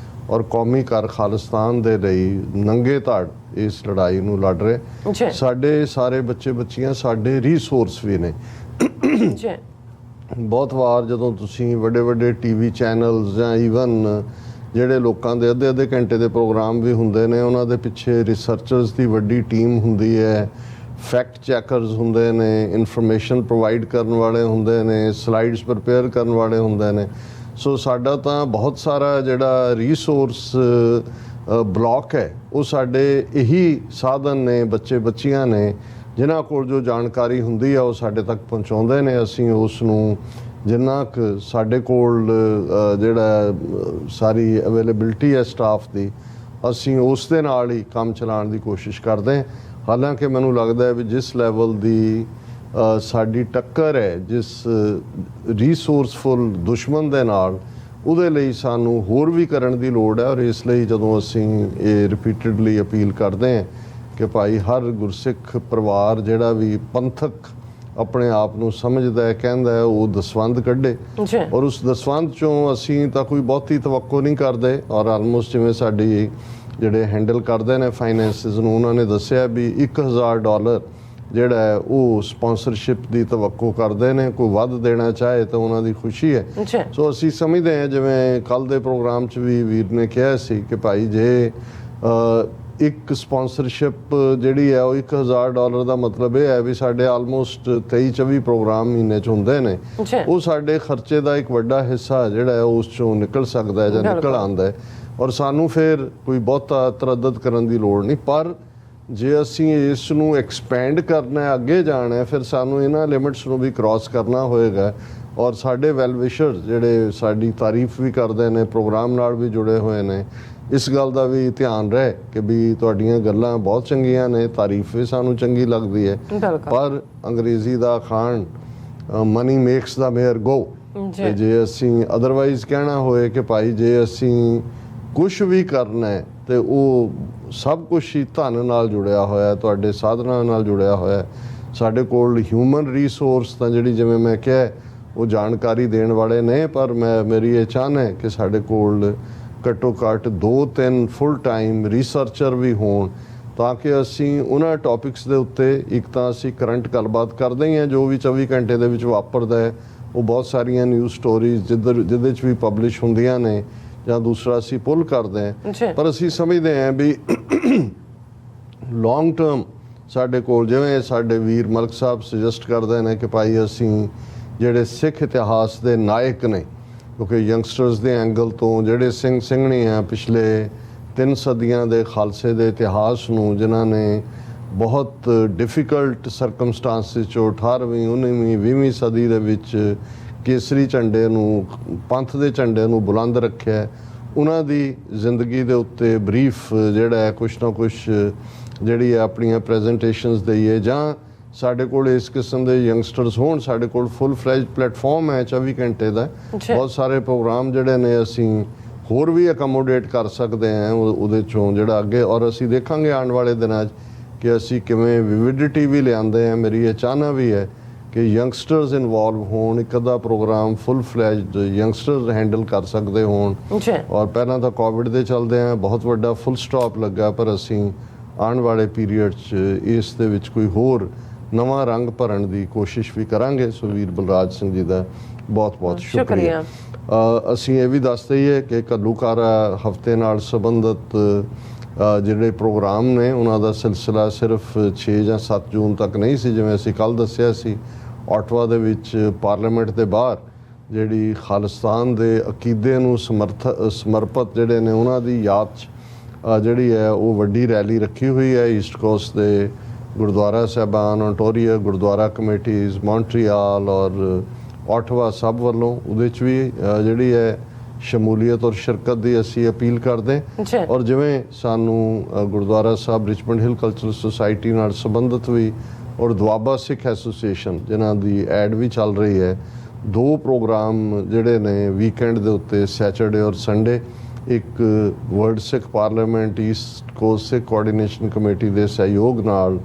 ਔਰ ਕੌਮੀ ਘਰ ਖਾਲਿਸਤਾਨ ਦੇ ਲਈ ਨੰਗੇ ਧੜ ਇਸ ਲੜਾਈ ਨੂੰ ਲੜ ਰਹੇ। ਸਾਡੇ ਸਾਰੇ ਬੱਚੇ ਬੱਚੀਆਂ ਸਾਡੇ ਰੀਸੋਰਸ ਵੀ ਨੇ। ਬਹੁਤ ਵਾਰ ਜਦੋਂ ਤੁਸੀਂ ਵੱਡੇ ਵੱਡੇ TV ਚੈਨਲਸ ਜਾਂ ਈਵਨ ਜਿਹੜੇ ਲੋਕਾਂ ਦੇ ਅੱਧੇ ਘੰਟੇ ਦੇ ਪ੍ਰੋਗਰਾਮ ਵੀ ਹੁੰਦੇ ਨੇ, ਉਹਨਾਂ ਦੇ ਪਿੱਛੇ ਰਿਸਰਚਰਸ ਦੀ ਵੱਡੀ ਟੀਮ ਹੁੰਦੀ ਹੈ, ਫੈਕਟ ਚੈਕਰਸ ਹੁੰਦੇ ਨੇ, ਇਨਫੋਰਮੇਸ਼ਨ ਪ੍ਰੋਵਾਈਡ ਕਰਨ ਵਾਲੇ ਹੁੰਦੇ ਨੇ, ਸਲਾਈਡਸ ਪ੍ਰਿਪੇਅਰ ਕਰਨ ਵਾਲੇ ਹੁੰਦੇ ਨੇ। ਸੋ ਸਾਡਾ ਤਾਂ ਬਹੁਤ ਸਾਰਾ ਜਿਹੜਾ ਰੀਸੋਰਸ ਬਲੌਕ ਹੈ, ਉਹ ਸਾਡੇ ਇਹੀ ਸਾਧਨ ਨੇ, ਬੱਚੇ ਬੱਚੀਆਂ ਨੇ, ਜਿਨ੍ਹਾਂ ਕੋਲ ਜੋ ਜਾਣਕਾਰੀ ਹੁੰਦੀ ਆ ਉਹ ਸਾਡੇ ਤੱਕ ਪਹੁੰਚਾਉਂਦੇ ਨੇ। ਅਸੀਂ ਉਸ ਨੂੰ ਜਿੰਨਾ ਕੁ ਸਾਡੇ ਕੋਲ ਜਿਹੜਾ ਸਾਰੀ ਅਵੇਲੇਬਿਲਟੀ ਹੈ ਸਟਾਫ ਦੀ, ਅਸੀਂ ਉਸ ਦੇ ਨਾਲ ਹੀ ਕੰਮ ਚਲਾਉਣ ਦੀ ਕੋਸ਼ਿਸ਼ ਕਰਦੇ ਹਾਂ। ਹਾਲਾਂਕਿ ਮੈਨੂੰ ਲੱਗਦਾ ਹੈ ਵੀ ਜਿਸ ਲੈਵਲ ਦੀ ਸਾਡੀ ਟੱਕਰ ਹੈ ਜਿਸ ਰੀਸੋਰਸਫੁਲ ਦੁਸ਼ਮਣ ਦੇ ਨਾਲ, ਉਹਦੇ ਲਈ ਸਾਨੂੰ ਹੋਰ ਵੀ ਕਰਨ ਦੀ ਲੋੜ ਹੈ। ਔਰ ਇਸ ਲਈ ਜਦੋਂ ਅਸੀਂ ਇਹ ਰਿਪੀਟਡਲੀ ਅਪੀਲ ਕਰਦੇ ਹਾਂ ਕਿ ਭਾਈ ਹਰ ਗੁਰਸਿੱਖ ਪਰਿਵਾਰ ਜਿਹੜਾ ਵੀ ਪੰਥਕ ਆਪਣੇ ਆਪ ਨੂੰ ਸਮਝਦਾ ਹੈ, ਕਹਿੰਦਾ ਹੈ, ਉਹ ਦਸਵੰਧ ਕੱਢੇ। ਔਰ ਉਸ ਦਸਵੰਧ ਚੋਂ ਅਸੀਂ ਤਾਂ ਕੋਈ ਬਹੁਤੀ ਤਵੱਕੋ ਨਹੀਂ ਕਰਦੇ। ਔਰ ਆਲਮੋਸਟ ਜਿਵੇਂ ਸਾਡੀ ਜਿਹੜੇ ਹੈਂਡਲ ਕਰਦੇ ਨੇ ਫਾਈਨੈਂਸਿਸ ਨੂੰ, ਉਹਨਾਂ ਨੇ ਦੱਸਿਆ ਵੀ $1000 ਜਿਹੜਾ ਹੈ ਉਹ ਸਪਾਂਸਰਸ਼ਿਪ ਦੀ ਤਵੱਕੋ ਕਰਦੇ ਨੇ। ਕੋਈ ਵੱਧ ਦੇਣਾ ਚਾਹੇ ਤਾਂ ਉਹਨਾਂ ਦੀ ਖੁਸ਼ੀ ਹੈ। ਸੋ ਅਸੀਂ ਸਮਝਦੇ ਹਾਂ, ਜਿਵੇਂ ਕੱਲ੍ਹ ਦੇ ਪ੍ਰੋਗਰਾਮ 'ਚ ਵੀ ਵੀਰ ਨੇ ਕਿਹਾ ਸੀ ਕਿ ਭਾਈ ਜੇ ਇੱਕ ਸਪਾਂਸਰਸ਼ਿਪ ਜਿਹੜੀ ਹੈ ਉਹ $1000 ਦਾ ਮਤਲਬ ਇਹ ਹੈ ਵੀ ਸਾਡੇ ਆਲਮੋਸਟ 23-24 ਪ੍ਰੋਗਰਾਮ ਮਹੀਨੇ 'ਚ ਹੁੰਦੇ ਨੇ। ਉਹ ਸਾਡੇ ਖਰਚੇ ਦਾ ਇੱਕ ਵੱਡਾ ਹਿੱਸਾ ਜਿਹੜਾ ਹੈ ਉਸ 'ਚੋਂ ਨਿਕਲ ਸਕਦਾ ਹੈ ਜਾਂ ਨਿਕਲ ਆਉਂਦਾ ਹੈ। ਔਰ ਸਾਨੂੰ ਫਿਰ ਕੋਈ ਬਹੁਤਾ ਤਰੱਦਦ ਕਰਨ ਦੀ ਲੋੜ ਨਹੀਂ। ਪਰ ਜੇ ਅਸੀਂ ਇਸ ਨੂੰ ਐਕਸਪੈਂਡ ਕਰਨਾ ਹੈ, ਅੱਗੇ ਜਾਣਾ ਹੈ, ਫਿਰ ਸਾਨੂੰ ਇਹਨਾਂ ਲਿਮਿਟਸ ਨੂੰ ਵੀ ਕ੍ਰਾਸ ਕਰਨਾ ਹੋਏਗਾ। ਔਰ ਸਾਡੇ ਵੈਲ ਵਿਸ਼ਰਸ ਜਿਹੜੇ ਸਾਡੀ ਤਾਰੀਫ ਵੀ ਕਰਦੇ ਨੇ, ਪ੍ਰੋਗਰਾਮ ਨਾਲ ਵੀ ਜੁੜੇ ਹੋਏ ਨੇ, ਇਸ ਗੱਲ ਦਾ ਵੀ ਧਿਆਨ ਰਹੇ ਕਿ ਵੀ ਤੁਹਾਡੀਆਂ ਗੱਲਾਂ ਬਹੁਤ ਚੰਗੀਆਂ ਨੇ, ਤਾਰੀਫ ਵੀ ਸਾਨੂੰ ਚੰਗੀ ਲੱਗਦੀ ਹੈ, ਪਰ ਅੰਗਰੇਜ਼ੀ ਦਾ ਅਖਾਣ ਮਨੀ ਮੇਕਸ ਦਾ ਮੇਅਰ ਗੋ। ਜੇ ਅਸੀਂ ਅਦਰਵਾਈਜ਼ ਕਹਿਣਾ ਹੋਏ ਕਿ ਭਾਈ ਜੇ ਅਸੀਂ ਕੁਛ ਵੀ ਕਰਨਾ ਹੈ ਤੇ ਉਹ ਸਭ ਕੁਛ ਹੀ ਧਨ ਨਾਲ ਜੁੜਿਆ ਹੋਇਆ, ਤੁਹਾਡੇ ਸਾਧਨਾਂ ਨਾਲ ਜੁੜਿਆ ਹੋਇਆ। ਸਾਡੇ ਕੋਲ ਹਿਊਮਨ ਰੀਸੋਰਸ ਤਾਂ ਜਿਹੜੀ ਜਿਵੇਂ ਮੈਂ ਕਿਹਾ ਉਹ ਜਾਣਕਾਰੀ ਦੇਣ ਵਾਲੇ ਨੇ, ਪਰ ਮੇਰੀ ਇਹ ਚਾਹਨਾ ਹੈ ਕਿ ਸਾਡੇ ਕੋਲ ਘੱਟੋ ਘੱਟ 2-3 ਫੁੱਲ ਟਾਈਮ ਰਿਸਰਚਰ ਵੀ ਹੋਣ, ਤਾਂ ਕਿ ਅਸੀਂ ਉਹਨਾਂ ਟੌਪਿਕਸ ਦੇ ਉੱਤੇ ਇੱਕ ਤਾਂ ਅਸੀਂ ਕਰੰਟ ਗੱਲਬਾਤ ਕਰਦੇ ਹੀ ਹਾਂ, ਜੋ ਵੀ 24 ਘੰਟੇ ਦੇ ਵਿੱਚ ਵਾਪਰਦਾ ਹੈ। ਉਹ ਬਹੁਤ ਸਾਰੀਆਂ ਨਿਊਜ਼ ਸਟੋਰੀਜ਼ ਜਿਹਦੇ 'ਚ ਵੀ ਪਬਲਿਸ਼ ਹੁੰਦੀਆਂ ਨੇ, ਜਾਂ ਦੂਸਰਾ ਅਸੀਂ ਪੁੱਲ ਕਰਦੇ ਹਾਂ। ਪਰ ਅਸੀਂ ਸਮਝਦੇ ਹਾਂ ਵੀ ਲੌਂਗ ਟਰਮ ਸਾਡੇ ਕੋਲ, ਜਿਵੇਂ ਸਾਡੇ ਵੀਰ ਮਲਕ ਸਾਹਿਬ ਸੁਜੈਸਟ ਕਰਦੇ ਨੇ ਕਿ ਭਾਈ ਅਸੀਂ ਜਿਹੜੇ ਸਿੱਖ ਇਤਿਹਾਸ ਦੇ ਨਾਇਕ ਨੇ, ਕਿਉਂਕਿ ਯੰਗਸਟਰਸ ਦੇ ਐਂਗਲ ਤੋਂ ਜਿਹੜੇ ਸਿੰਘ ਸਿੰਘਣੀ ਆ ਪਿਛਲੇ 3 ਸਦੀਆਂ ਦੇ ਖਾਲਸੇ ਦੇ ਇਤਿਹਾਸ ਨੂੰ, ਜਿਨ੍ਹਾਂ ਨੇ ਬਹੁਤ ਡਿਫਿਕਲਟ ਸਰਕਮਸਟਾਂਸਿਸ 'ਚੋਂ 18ਵੀਂ 19ਵੀਂ 20ਵੀਂ ਸਦੀ ਦੇ ਵਿੱਚ ਕੇਸਰੀ ਝੰਡੇ ਨੂੰ, ਪੰਥ ਦੇ ਝੰਡੇ ਨੂੰ ਬੁਲੰਦ ਰੱਖਿਆ, ਉਹਨਾਂ ਦੀ ਜ਼ਿੰਦਗੀ ਦੇ ਉੱਤੇ ਬਰੀਫ ਜਿਹੜਾ ਹੈ ਕੁਛ ਨਾ ਕੁਛ ਜਿਹੜੀ ਹੈ ਆਪਣੀਆਂ ਪ੍ਰੈਜੈਂਟੇਸ਼ਨਸ ਦੇਈਏ, ਜਾਂ ਸਾਡੇ ਕੋਲ ਇਸ ਕਿਸਮ ਦੇ ਯੰਗਸਟਰਸ ਹੋਣ। ਸਾਡੇ ਕੋਲ ਫੁੱਲ ਫਲੈਜ ਪਲੇਟਫਾਰਮ ਹੈ 24 ਘੰਟੇ ਦਾ, ਬਹੁਤ ਸਾਰੇ ਪ੍ਰੋਗਰਾਮ ਜਿਹੜੇ ਨੇ ਅਸੀਂ ਹੋਰ ਵੀ ਅਕਮੋਡੇਟ ਕਰ ਸਕਦੇ ਹਾਂ ਉਹਦੇ ਚੋਂ ਜਿਹੜਾ ਅੱਗੇ। ਔਰ ਅਸੀਂ ਦੇਖਾਂਗੇ ਆਉਣ ਵਾਲੇ ਦਿਨਾਂ 'ਚ ਕਿ ਅਸੀਂ ਕਿਵੇਂ ਵਿਵਿਡਿਟੀ ਵੀ ਲਿਆਉਂਦੇ ਹਾਂ। ਮੇਰੀ ਇਹ ਚਾਹਨਾ ਵੀ ਹੈ ਕਿ ਯੰਗਸਟਰਸ ਇਨਵੋਲਵ ਹੋਣ, ਇੱਕ ਅੱਧਾ ਪ੍ਰੋਗਰਾਮ ਫੁੱਲ ਫਲੈਜਡ ਯੰਗਸਟਰਸ ਹੈਂਡਲ ਕਰ ਸਕਦੇ ਹੋਣ। ਜੀ ਔਰ ਪਹਿਲਾਂ ਤਾਂ ਕੋਵਿਡ ਦੇ ਚੱਲਦੇ ਆ ਬਹੁਤ ਵੱਡਾ ਫੁੱਲ ਸਟਾਪ ਲੱਗਾ, ਪਰ ਅਸੀਂ ਆਉਣ ਵਾਲੇ ਪੀਰੀਅਡ 'ਚ ਇਸ ਦੇ ਵਿੱਚ ਕੋਈ ਹੋਰ ਨਵਾਂ ਰੰਗ ਭਰਨ ਦੀ ਕੋਸ਼ਿਸ਼ ਵੀ ਕਰਾਂਗੇ। ਸੋ ਵੀਰ ਬਲਰਾਜ ਸਿੰਘ ਜੀ ਦਾ ਬਹੁਤ ਬਹੁਤ ਸ਼ੁਕਰੀਆ। ਅਸੀਂ ਇਹ ਵੀ ਦੱਸ ਦਈਏ ਕਿ ਘੱਲੂਘਾਰਾ ਹਫਤੇ ਨਾਲ ਸੰਬੰਧਿਤ ਜਿਹੜੇ ਪ੍ਰੋਗਰਾਮ ਨੇ ਉਹਨਾਂ ਦਾ ਸਿਲਸਿਲਾ ਸਿਰਫ 6 ਜਾਂ 7 ਜੂਨ ਤੱਕ ਨਹੀਂ ਸੀ, ਜਿਵੇਂ ਅਸੀਂ ਕੱਲ੍ਹ ਦੱਸਿਆ ਸੀ। ਆਟਵਾ ਦੇ ਵਿੱਚ ਪਾਰਲੀਮੈਂਟ ਦੇ ਬਾਹਰ ਜਿਹੜੀ ਖਾਲਿਸਤਾਨ ਦੇ ਅਕੀਦੇ ਨੂੰ ਸਮਰਪਿਤ ਜਿਹੜੇ ਨੇ ਉਹਨਾਂ ਦੀ ਯਾਦ 'ਚ ਜਿਹੜੀ ਹੈ ਉਹ ਵੱਡੀ ਰੈਲੀ ਰੱਖੀ ਹੋਈ ਹੈ। ਈਸਟ ਕੋਸਟ ਦੇ ਗੁਰਦੁਆਰਾ ਸਾਹਿਬਾਨ, ontario ਗੁਰਦੁਆਰਾ ਕਮੇਟੀਜ਼, ਮੌਂਟਰੀਆਲ ਔਰ ਆਟਵਾ ਸਭ ਵੱਲੋਂ ਉਹਦੇ 'ਚ ਵੀ ਜਿਹੜੀ ਹੈ ਸ਼ਮੂਲੀਅਤ ਔਰ ਸ਼ਿਰਕਤ ਦੀ ਅਸੀਂ ਅਪੀਲ ਕਰਦੇ। ਔਰ ਜਿਵੇਂ ਸਾਨੂੰ ਗੁਰਦੁਆਰਾ ਸਾਹਿਬ ਰਿਚਮੰਡ ਹਿੱਲ ਕਲਚਰਲ ਸੁਸਾਇਟੀ ਨਾਲ ਸੰਬੰਧਿਤ ਵੀ ਔਰ ਦੁਆਬਾ ਸਿੱਖ ਐਸੋਸੀਏਸ਼ਨ ਜਿਨ੍ਹਾਂ ਦੀ ਐਡ ਵੀ ਚੱਲ ਰਹੀ ਹੈ, 2 ਪ੍ਰੋਗਰਾਮ ਜਿਹੜੇ ਨੇ ਵੀਕਐਂਡ ਦੇ ਉੱਤੇ ਸੈਚਰਡੇ ਔਰ ਸੰਡੇ, ਇੱਕ ਵਰਲਡ ਸਿੱਖ ਪਾਰਲੀਮੈਂਟ ਈਸਟ ਕੋਸਟ ਸਿੱਖ ਕੋਆਰਡੀਨੇਸ਼ਨ ਕਮੇਟੀ ਦੇ ਸਹਿਯੋਗ ਨਾਲ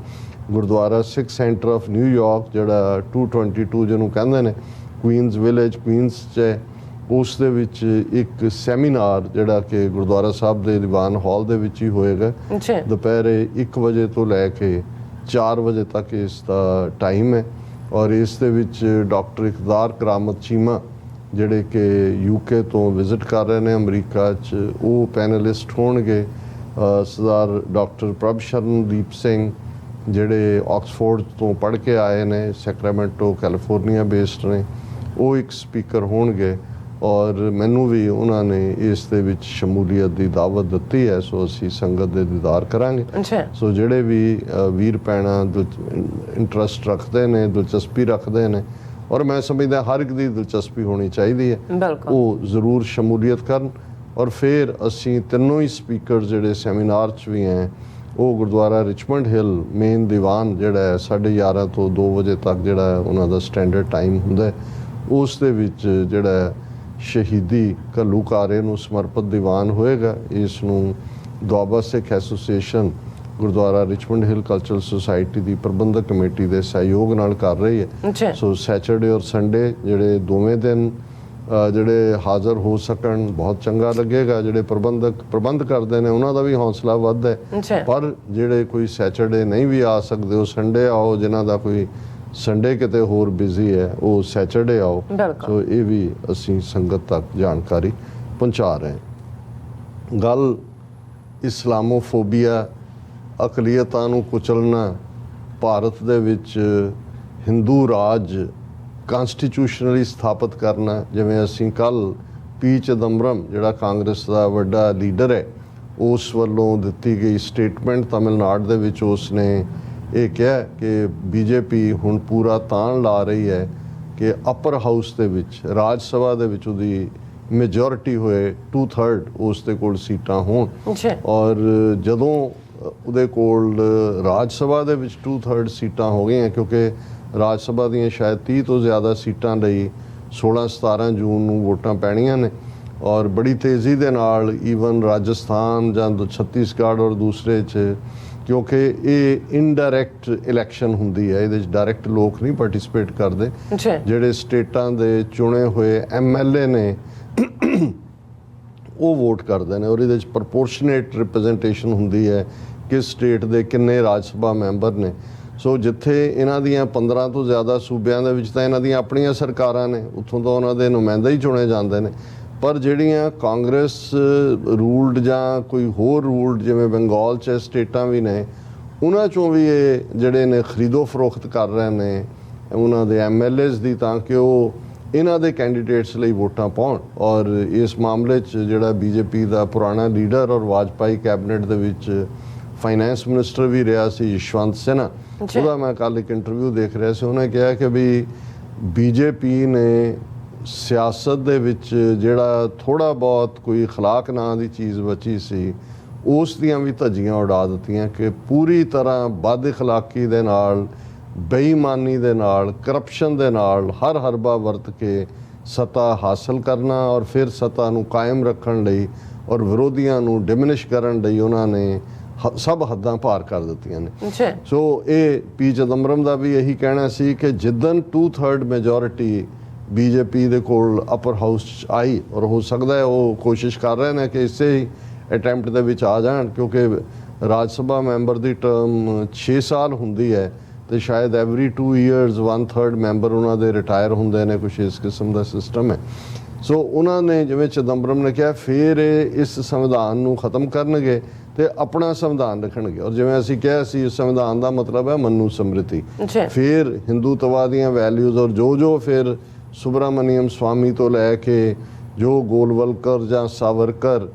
ਗੁਰਦੁਆਰਾ ਸਿੱਖ ਸੈਂਟਰ ਆਫ ਨਿਊਯਾਰਕ ਜਿਹੜਾ 222 ਜਿਹਨੂੰ ਕਹਿੰਦੇ ਨੇ ਕੁਈਨਜ਼ ਵਿਲੇਜ ਕੁਈਨਜ਼ 'ਚ ਹੈ, ਉਸ ਦੇ ਵਿੱਚ ਇੱਕ ਸੈਮੀਨਾਰ ਜਿਹੜਾ ਕਿ ਗੁਰਦੁਆਰਾ ਸਾਹਿਬ ਦੇ ਦੀਵਾਨ ਹਾਲ ਦੇ ਵਿੱਚ ਹੀ ਹੋਏਗਾ। ਦੁਪਹਿਰੇ 1 ਵਜੇ ਤੋਂ ਲੈ ਕੇ 4 ਵਜੇ ਤੱਕ ਇਸ ਦਾ ਟਾਈਮ ਹੈ। ਔਰ ਇਸ ਦੇ ਵਿੱਚ ਡਾਕਟਰ ਇਕਦਾਰ ਕਰਾਮਤ ਚੀਮਾ ਜਿਹੜੇ ਕਿ UK ਤੋਂ ਵਿਜ਼ਿਟ ਕਰ ਰਹੇ ਨੇ ਅਮਰੀਕਾ 'ਚ, ਉਹ ਪੈਨਲਿਸਟ ਹੋਣਗੇ। ਸਰਦਾਰ ਡਾਕਟਰ ਪ੍ਰਭ ਸ਼ਰਨਦੀਪ ਸਿੰਘ ਜਿਹੜੇ ਆਕਸਫੋਰਡ ਤੋਂ ਪੜ੍ਹ ਕੇ ਆਏ ਨੇ, ਸੈਕਰਾਮੈਂਟੋ ਕੈਲੀਫੋਰਨੀਆ ਬੇਸਡ ਨੇ, ਉਹ ਇੱਕ ਸਪੀਕਰ ਹੋਣਗੇ। ਔਰ ਮੈਨੂੰ ਵੀ ਉਹਨਾਂ ਨੇ ਇਸ ਦੇ ਵਿੱਚ ਸ਼ਮੂਲੀਅਤ ਦੀ ਦਾਵਤ ਦਿੱਤੀ ਹੈ। ਸੋ ਅਸੀਂ ਸੰਗਤ ਦੇ ਦੀਦਾਰ ਕਰਾਂਗੇ। ਸੋ ਜਿਹੜੇ ਵੀ ਵੀਰ ਭੈਣਾਂ ਇੰਟਰਸਟ ਰੱਖਦੇ ਨੇ, ਦਿਲਚਸਪੀ ਰੱਖਦੇ ਨੇ, ਔਰ ਮੈਂ ਸਮਝਦਾ ਹਰ ਇੱਕ ਦੀ ਦਿਲਚਸਪੀ ਹੋਣੀ ਚਾਹੀਦੀ ਹੈ, ਉਹ ਜ਼ਰੂਰ ਸ਼ਮੂਲੀਅਤ ਕਰਨ। ਔਰ ਫਿਰ ਅਸੀਂ ਤਿੰਨੋਂ ਹੀ ਸਪੀਕਰ ਜਿਹੜੇ ਸੈਮੀਨਾਰ 'ਚ ਵੀ ਹੈ, ਉਹ ਗੁਰਦੁਆਰਾ ਰਿਚਮੰਡ ਹਿੱਲ ਮੇਨ ਦੀਵਾਨ ਜਿਹੜਾ ਹੈ 11:30 ਤੋਂ 2 ਵਜੇ ਤੱਕ ਜਿਹੜਾ ਉਹਨਾਂ ਦਾ ਸਟੈਂਡਰਡ ਟਾਈਮ ਹੁੰਦਾ, ਉਸ ਦੇ ਵਿੱਚ ਜਿਹੜਾ ਸ਼ਹੀਦੀ ਘੱਲੂਘਾਰੇ ਨੂੰ ਸਮਰਪਿਤ ਦੀਵਾਨ ਹੋਏਗਾ। ਇਸ ਨੂੰ Doaba Sikh Association Gurdwara Richmond Hill Cultural Society ਦੀ ਪ੍ਰਬੰਧਕ ਕਮੇਟੀ ਦੇ ਸਹਿਯੋਗ ਨਾਲ ਕਰ ਰਹੀ ਹੈ। ਸੋ ਸੈਚਰਡੇ ਔਰ ਸੰਡੇ ਜਿਹੜੇ ਦੋਵੇਂ ਦਿਨ ਜਿਹੜੇ ਹਾਜ਼ਰ ਹੋ ਸਕਣ ਬਹੁਤ ਚੰਗਾ ਲੱਗੇਗਾ। ਜਿਹੜੇ ਪ੍ਰਬੰਧ ਕਰਦੇ ਨੇ ਉਹਨਾਂ ਦਾ ਵੀ ਹੌਸਲਾ ਵੱਧ ਹੈ। ਪਰ ਜਿਹੜੇ ਕੋਈ ਸੈਚਰਡੇ ਨਹੀਂ ਵੀ ਆ ਸਕਦੇ ਉਹ ਸੰਡੇ ਆਓ, ਜਿਨ੍ਹਾਂ ਦਾ ਕੋਈ ਸੰਡੇ ਕਿਤੇ ਹੋਰ ਬਿਜ਼ੀ ਹੈ ਉਹ ਸੈਚਰਡੇ ਆਓ। ਸੋ ਇਹ ਵੀ ਅਸੀਂ ਸੰਗਤ ਤੱਕ ਜਾਣਕਾਰੀ ਪਹੁੰਚਾ ਰਹੇ ਹਾਂ। ਗੱਲ ਇਸਲਾਮੋਫੋਬੀਆ, ਅਕਲੀਅਤਾਂ ਨੂੰ ਕੁਚਲਣਾ, ਭਾਰਤ ਦੇ ਵਿੱਚ ਹਿੰਦੂ ਰਾਜ ਕਾਂਸਟੀਟਿਊਸ਼ਨਲੀ ਸਥਾਪਿਤ ਕਰਨਾ। ਜਿਵੇਂ ਅਸੀਂ ਕੱਲ੍ਹ ਪੀ ਚਿਦੰਬਰਮ ਜਿਹੜਾ ਕਾਂਗਰਸ ਦਾ ਵੱਡਾ ਲੀਡਰ ਹੈ, ਉਸ ਵੱਲੋਂ ਦਿੱਤੀ ਗਈ ਸਟੇਟਮੈਂਟ ਤਮਿਲਨਾਡੂ ਦੇ ਵਿੱਚ ਉਸ ਨੇ ਇਹ ਕਿਹਾ ਕਿ ਬੀਜੇਪੀ ਹੁਣ ਪੂਰਾ ਤਾਣ ਲਾ ਰਹੀ ਹੈ ਕਿ ਅਪਰ ਹਾਊਸ ਦੇ ਵਿੱਚ ਰਾਜ ਸਭਾ ਦੇ ਵਿੱਚ ਉਹਦੀ ਮੈਜੋਰਿਟੀ ਹੋਏ, 2/3 ਉਸ ਦੇ ਕੋਲ ਸੀਟਾਂ ਹੋਣ। ਔਰ ਜਦੋਂ ਉਹਦੇ ਕੋਲ ਰਾਜ ਸਭਾ ਦੇ ਵਿੱਚ 2/3 ਸੀਟਾਂ ਹੋ ਗਈਆਂ, ਕਿਉਂਕਿ ਰਾਜ ਸਭਾ ਦੀਆਂ ਸ਼ਾਇਦ 30 ਤੋਂ ਜ਼ਿਆਦਾ ਸੀਟਾਂ ਲਈ 16-17 ਜੂਨ ਨੂੰ ਵੋਟਾਂ ਪੈਣੀਆਂ ਨੇ। ਔਰ ਬੜੀ ਤੇਜ਼ੀ ਦੇ ਨਾਲ ਈਵਨ ਰਾਜਸਥਾਨ ਜਾਂ ਛੱਤੀਸਗੜ੍ਹ ਔਰ ਦੂਸਰੇ 'ਚ, ਕਿਉਂਕਿ ਇਹ ਇਨਡਾਇਰੈਕਟ ਇਲੈਕਸ਼ਨ ਹੁੰਦੀ ਹੈ, ਇਹਦੇ 'ਚ ਡਾਇਰੈਕਟ ਲੋਕ ਨਹੀਂ ਪਾਰਟਿਸਿਪੇਟ ਕਰਦੇ। ਜਿਹੜੇ ਸਟੇਟਾਂ ਦੇ ਚੁਣੇ ਹੋਏ MLA ਨੇ ਉਹ ਵੋਟ ਕਰਦੇ ਨੇ, ਔਰ ਇਹਦੇ 'ਚ ਪ੍ਰਪੋਰਸ਼ਨੇਟ ਰਿਪਰੈਜ਼ੈਂਟੇਸ਼ਨ ਹੁੰਦੀ ਹੈ ਕਿ ਸਟੇਟ ਦੇ ਕਿੰਨੇ ਰਾਜ ਸਭਾ ਮੈਂਬਰ ਨੇ। ਸੋ ਜਿੱਥੇ ਇਹਨਾਂ ਦੀਆਂ 15 ਤੋਂ ਜ਼ਿਆਦਾ ਸੂਬਿਆਂ ਦੇ ਵਿੱਚ ਤਾਂ ਇਹਨਾਂ ਦੀਆਂ ਆਪਣੀਆਂ ਸਰਕਾਰਾਂ ਨੇ, ਉੱਥੋਂ ਤਾਂ ਉਹਨਾਂ ਦੇ ਨੁਮਾਇੰਦੇ ਹੀ ਚੁਣੇ ਜਾਂਦੇ ਨੇ। ਪਰ ਜਿਹੜੀਆਂ ਕਾਂਗਰਸ ਰੂਲਡ ਜਾਂ ਕੋਈ ਹੋਰ ਰੂਲਡ ਜਿਵੇਂ ਬੰਗਾਲ 'ਚ ਸਟੇਟਾਂ ਵੀ ਨੇ, ਉਹਨਾਂ 'ਚੋਂ ਵੀ ਇਹ ਜਿਹੜੇ ਨੇ ਖਰੀਦੋ ਫਰੋਖਤ ਕਰ ਰਹੇ ਨੇ ਉਹਨਾਂ ਦੇ MLAs ਦੀ, ਤਾਂ ਕਿ ਉਹ ਇਹਨਾਂ ਦੇ ਕੈਂਡੀਡੇਟਸ ਲਈ ਵੋਟਾਂ ਪਾਉਣ। ਔਰ ਇਸ ਮਾਮਲੇ 'ਚ ਜਿਹੜਾ BJP ਦਾ ਪੁਰਾਣਾ ਲੀਡਰ ਔਰ ਵਾਜਪਾਈ ਕੈਬਨਿਟ ਦੇ ਵਿੱਚ ਫਾਈਨੈਂਸ ਮਿਨਿਸਟਰ ਵੀ ਰਿਹਾ ਸੀ ਯਸ਼ਵੰਤ ਸਿਨਹਾ, ਉਹਦਾ ਮੈਂ ਕੱਲ੍ਹ ਇੱਕ ਇੰਟਰਵਿਊ ਦੇਖ ਰਿਹਾ ਸੀ, ਉਹਨੇ ਕਿਹਾ ਕਿ ਵੀ BJP ਨੇ ਸਿਆਸਤ ਦੇ ਵਿੱਚ ਜਿਹੜਾ ਥੋੜ੍ਹਾ ਬਹੁਤ ਕੋਈ ਅਖਲਾਕ ਨਾਂ ਦੀ ਚੀਜ਼ ਬਚੀ ਸੀ, ਉਸ ਦੀਆਂ ਵੀ ਧੱਜੀਆਂ ਉਡਾ ਦਿੱਤੀਆਂ ਕਿ ਪੂਰੀ ਤਰ੍ਹਾਂ ਬਦ ਅਖਲਾਕੀ ਦੇ ਨਾਲ, ਬੇਈਮਾਨੀ ਦੇ ਨਾਲ, ਕਰਪਸ਼ਨ ਦੇ ਨਾਲ ਹਰ ਹਰਬਾ ਵਰਤ ਕੇ ਸੱਤਾ ਹਾਸਲ ਕਰਨਾ ਔਰ ਫਿਰ ਸੱਤਾ ਨੂੰ ਕਾਇਮ ਰੱਖਣ ਲਈ ਔਰ ਵਿਰੋਧੀਆਂ ਨੂੰ ਡਿਮਿਨਿਸ਼ ਕਰਨ ਲਈ ਉਹਨਾਂ ਨੇ ਸਭ ਹੱਦਾਂ ਪਾਰ ਕਰ ਦਿੱਤੀਆਂ ਨੇ। ਜੀ ਸੋ ਇਹ ਪੀ ਚਿਦੰਬਰਮ ਦਾ ਵੀ ਇਹੀ ਕਹਿਣਾ ਸੀ ਕਿ ਜਿੱਦਣ 2/3 ਮੈਜੋਰਿਟੀ ਬੀਜੇਪੀ ਦੇ ਕੋਲ ਅਪਰ ਹਾਊਸ 'ਚ ਆਈ, ਔਰ ਹੋ ਸਕਦਾ ਹੈ ਉਹ ਕੋਸ਼ਿਸ਼ ਕਰ ਰਹੇ ਨੇ ਕਿ ਇਸੇ ਹੀ ਅਟੈਂਪਟ ਦੇ ਵਿੱਚ ਆ ਜਾਣ, ਕਿਉਂਕਿ ਰਾਜ ਸਭਾ ਮੈਂਬਰ ਦੀ ਟਰਮ 6 ਸਾਲ ਹੁੰਦੀ ਹੈ ਤੇ ਸ਼ਾਇਦ ਐਵਰੀ 2 ਇਅਰਸ 1/3 ਮੈਂਬਰ ਉਹਨਾਂ ਦੇ ਰਿਟਾਇਰ ਹੁੰਦੇ ਨੇ, ਕੁਛ ਇਸ ਕਿਸਮ ਦਾ ਸਿਸਟਮ ਹੈ। ਸੋ ਉਹਨਾਂ ਨੇ, ਜਿਵੇਂ ਚਿਦੰਬਰਮ ਨੇ ਕਿਹਾ, ਫਿਰ ਇਹ ਇਸ ਸੰਵਿਧਾਨ ਨੂੰ ਖਤਮ ਕਰਨਗੇ ਤੇ ਆਪਣਾ ਸੰਵਿਧਾਨ ਰੱਖਣਗੇ। ਔਰ ਜਿਵੇਂ ਅਸੀਂ ਕਿਹਾ ਸੀ, ਸੰਵਿਧਾਨ ਦਾ ਮਤਲਬ ਹੈ ਮਨੂ ਸਮ੍ਰਿਤੀ। ਜੀ ਫਿਰ ਹਿੰਦੂਤਵਾ ਦੀਆਂ ਵੈਲਿਊਜ਼, ਔਰ ਜੋ ਫਿਰ ਸੁਬਰਾਮਨੀਅਮ ਸਵਾਮੀ ਤੋਂ ਲੈ ਕੇ ਜੋ ਗੋਲਵਲਕਰ ਜਾਂ ਸਾਵਰਕਰ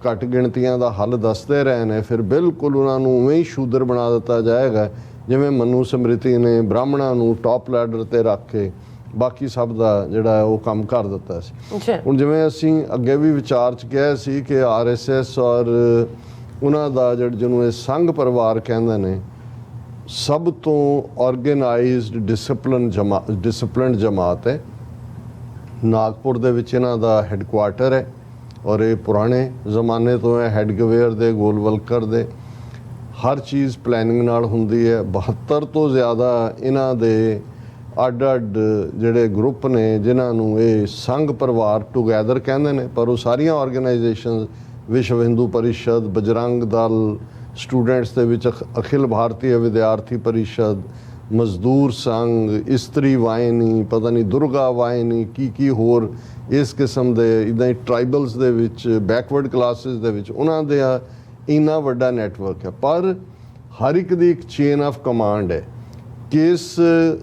ਘੱਟ ਗਿਣਤੀਆਂ ਦਾ ਹੱਲ ਦੱਸਦੇ ਰਹੇ ਨੇ, ਫਿਰ ਬਿਲਕੁਲ ਉਹਨਾਂ ਨੂੰ ਉਵੇਂ ਹੀ ਸ਼ੂਦਰ ਬਣਾ ਦਿੱਤਾ ਜਾਏਗਾ ਜਿਵੇਂ ਮਨੂ ਸਮ੍ਰਿਤੀ ਨੇ ਬ੍ਰਾਹਮਣਾਂ ਨੂੰ ਟੌਪ ਲੈਡਰ ਤੇ ਰੱਖ ਕੇ ਬਾਕੀ ਸਭ ਦਾ ਜਿਹੜਾ ਉਹ ਕੰਮ ਕਰ ਦਿੱਤਾ ਸੀ। ਜੀ ਹੁਣ ਜਿਵੇਂ ਅਸੀਂ ਅੱਗੇ ਵੀ ਵਿਚਾਰ 'ਚ ਕਿਹਾ ਸੀ ਕਿ RSS ਔਰ ਉਹਨਾਂ ਦਾ ਜਿਹਨੂੰ ਇਹ ਸੰਘ ਪਰਿਵਾਰ ਕਹਿੰਦੇ ਨੇ, ਸਭ ਤੋਂ ਆਰਗੇਨਾਈਜ਼ਡ ਡਿਸਪਲਿਨਡ ਜਮਾਤ ਹੈ। ਨਾਗਪੁਰ ਦੇ ਵਿੱਚ ਇਹਨਾਂ ਦਾ ਹੈੱਡਕੁਆਰਟਰ ਹੈ ਔਰ ਇਹ ਪੁਰਾਣੇ ਜ਼ਮਾਨੇ ਤੋਂ ਹੈ, ਹੈਡਗਵੇਅਰ ਦੇ, ਗੋਲਵਲਕਰ ਦੇ। ਹਰ ਚੀਜ਼ ਪਲੈਨਿੰਗ ਨਾਲ ਹੁੰਦੀ ਹੈ। 72 ਤੋਂ ਜ਼ਿਆਦਾ ਇਹਨਾਂ ਦੇ ਅੱਡ-ਅੱਡ ਜਿਹੜੇ ਗਰੁੱਪ ਨੇ ਜਿਨ੍ਹਾਂ ਨੂੰ ਇਹ ਸੰਘ ਪਰਿਵਾਰ ਟੂਗੈਦਰ ਕਹਿੰਦੇ ਨੇ, ਪਰ ਉਹ ਸਾਰੀਆਂ ਆਰਗੇਨਾਈਜੇਸ਼ਨਸ, ਵਿਸ਼ਵ ਹਿੰਦੂ ਪਰਿਸ਼ਦ, ਬਜਰੰਗ ਦਲ, ਸਟੂਡੈਂਟਸ ਦੇ ਵਿੱਚ ਅਖਿਲ ਭਾਰਤੀ ਵਿਦਿਆਰਥੀ ਪਰਿਸ਼ਦ, ਮਜ਼ਦੂਰ ਸੰਘ, ਇਸਤਰੀ ਵਾਹਿਨੀ, ਪਤਾ ਨਹੀਂ ਦੁਰਗਾ ਵਾਹਿਨੀ, ਕੀ ਹੋਰ ਇਸ ਕਿਸਮ ਦੇ, ਇੱਦਾਂ ਹੀ ਟਰਾਈਬਲਸ ਦੇ ਵਿੱਚ, ਬੈਕਵਰਡ ਕਲਾਸਿਸ ਦੇ ਵਿੱਚ ਉਹਨਾਂ ਦਾ ਇੰਨਾ ਵੱਡਾ ਨੈਟਵਰਕ ਹੈ। ਪਰ ਹਰ ਇੱਕ ਦੀ ਇੱਕ ਚੇਨ ਆਫ ਕਮਾਂਡ ਹੈ। ਕਿਸ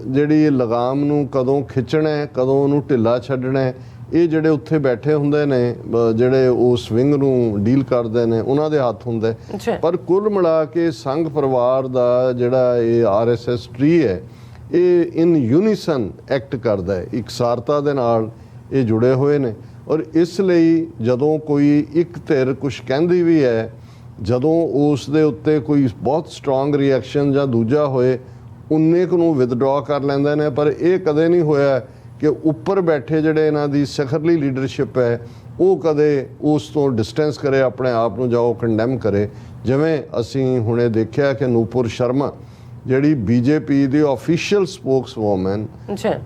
ਜਿਹੜੀ ਲਗਾਮ ਨੂੰ ਕਦੋਂ ਖਿੱਚਣਾ ਹੈ, ਕਦੋਂ ਉਹਨੂੰ ਢਿੱਲਾ ਛੱਡਣਾ ਹੈ, ਇਹ ਜਿਹੜੇ ਉੱਥੇ ਬੈਠੇ ਹੁੰਦੇ ਨੇ, ਜਿਹੜੇ ਉਸ ਵਿੰਗ ਨੂੰ ਡੀਲ ਕਰਦੇ ਨੇ, ਉਹਨਾਂ ਦੇ ਹੱਥ ਹੁੰਦਾ ਹੈ। ਪਰ ਕੁੱਲ ਮਿਲਾ ਕੇ ਸੰਘ ਪਰਿਵਾਰ ਦਾ ਜਿਹੜਾ ਇਹ RSS ਟਰੀ ਹੈ, ਇਹ ਇਨ ਯੂਨੀਸਨ ਐਕਟ ਕਰਦਾ ਹੈ, ਇਕਸਾਰਤਾ ਦੇ ਨਾਲ ਇਹ ਜੁੜੇ ਹੋਏ ਨੇ। ਔਰ ਇਸ ਲਈ ਜਦੋਂ ਕੋਈ ਇੱਕ ਧਿਰ ਕੁਛ ਕਹਿੰਦੀ ਵੀ ਹੈ, ਜਦੋਂ ਉਸ ਦੇ ਉੱਤੇ ਕੋਈ ਬਹੁਤ ਸਟਰੋਂਗ ਰਿਐਕਸ਼ਨ ਜਾਂ ਦੂਜਾ ਹੋਏ, ਉਨੇ ਕੁ ਨੂੰ ਵਿਦਡਰਾ ਕਰ ਲੈਂਦੇ ਨੇ। ਪਰ ਇਹ ਕਦੇ ਨਹੀਂ ਹੋਇਆ ਕਿ ਉੱਪਰ ਬੈਠੇ ਜਿਹੜੇ ਇਹਨਾਂ ਦੀ ਸਿਖਰਲੀ ਲੀਡਰਸ਼ਿਪ ਹੈ, ਉਹ ਕਦੇ ਉਸ ਤੋਂ ਡਿਸਟੈਂਸ ਕਰੇ ਆਪਣੇ ਆਪ ਨੂੰ, ਜਾਂ ਉਹ ਕੰਡੈਮ ਕਰੇ। ਜਿਵੇਂ ਅਸੀਂ ਹੁਣੇ ਦੇਖਿਆ ਕਿ ਨੂਪੁਰ ਸ਼ਰਮਾ, ਜਿਹੜੀ BJP ਦੀ ਆਫੀਸ਼ੀਅਲ ਸਪੋਕਸਵੂਮਨ,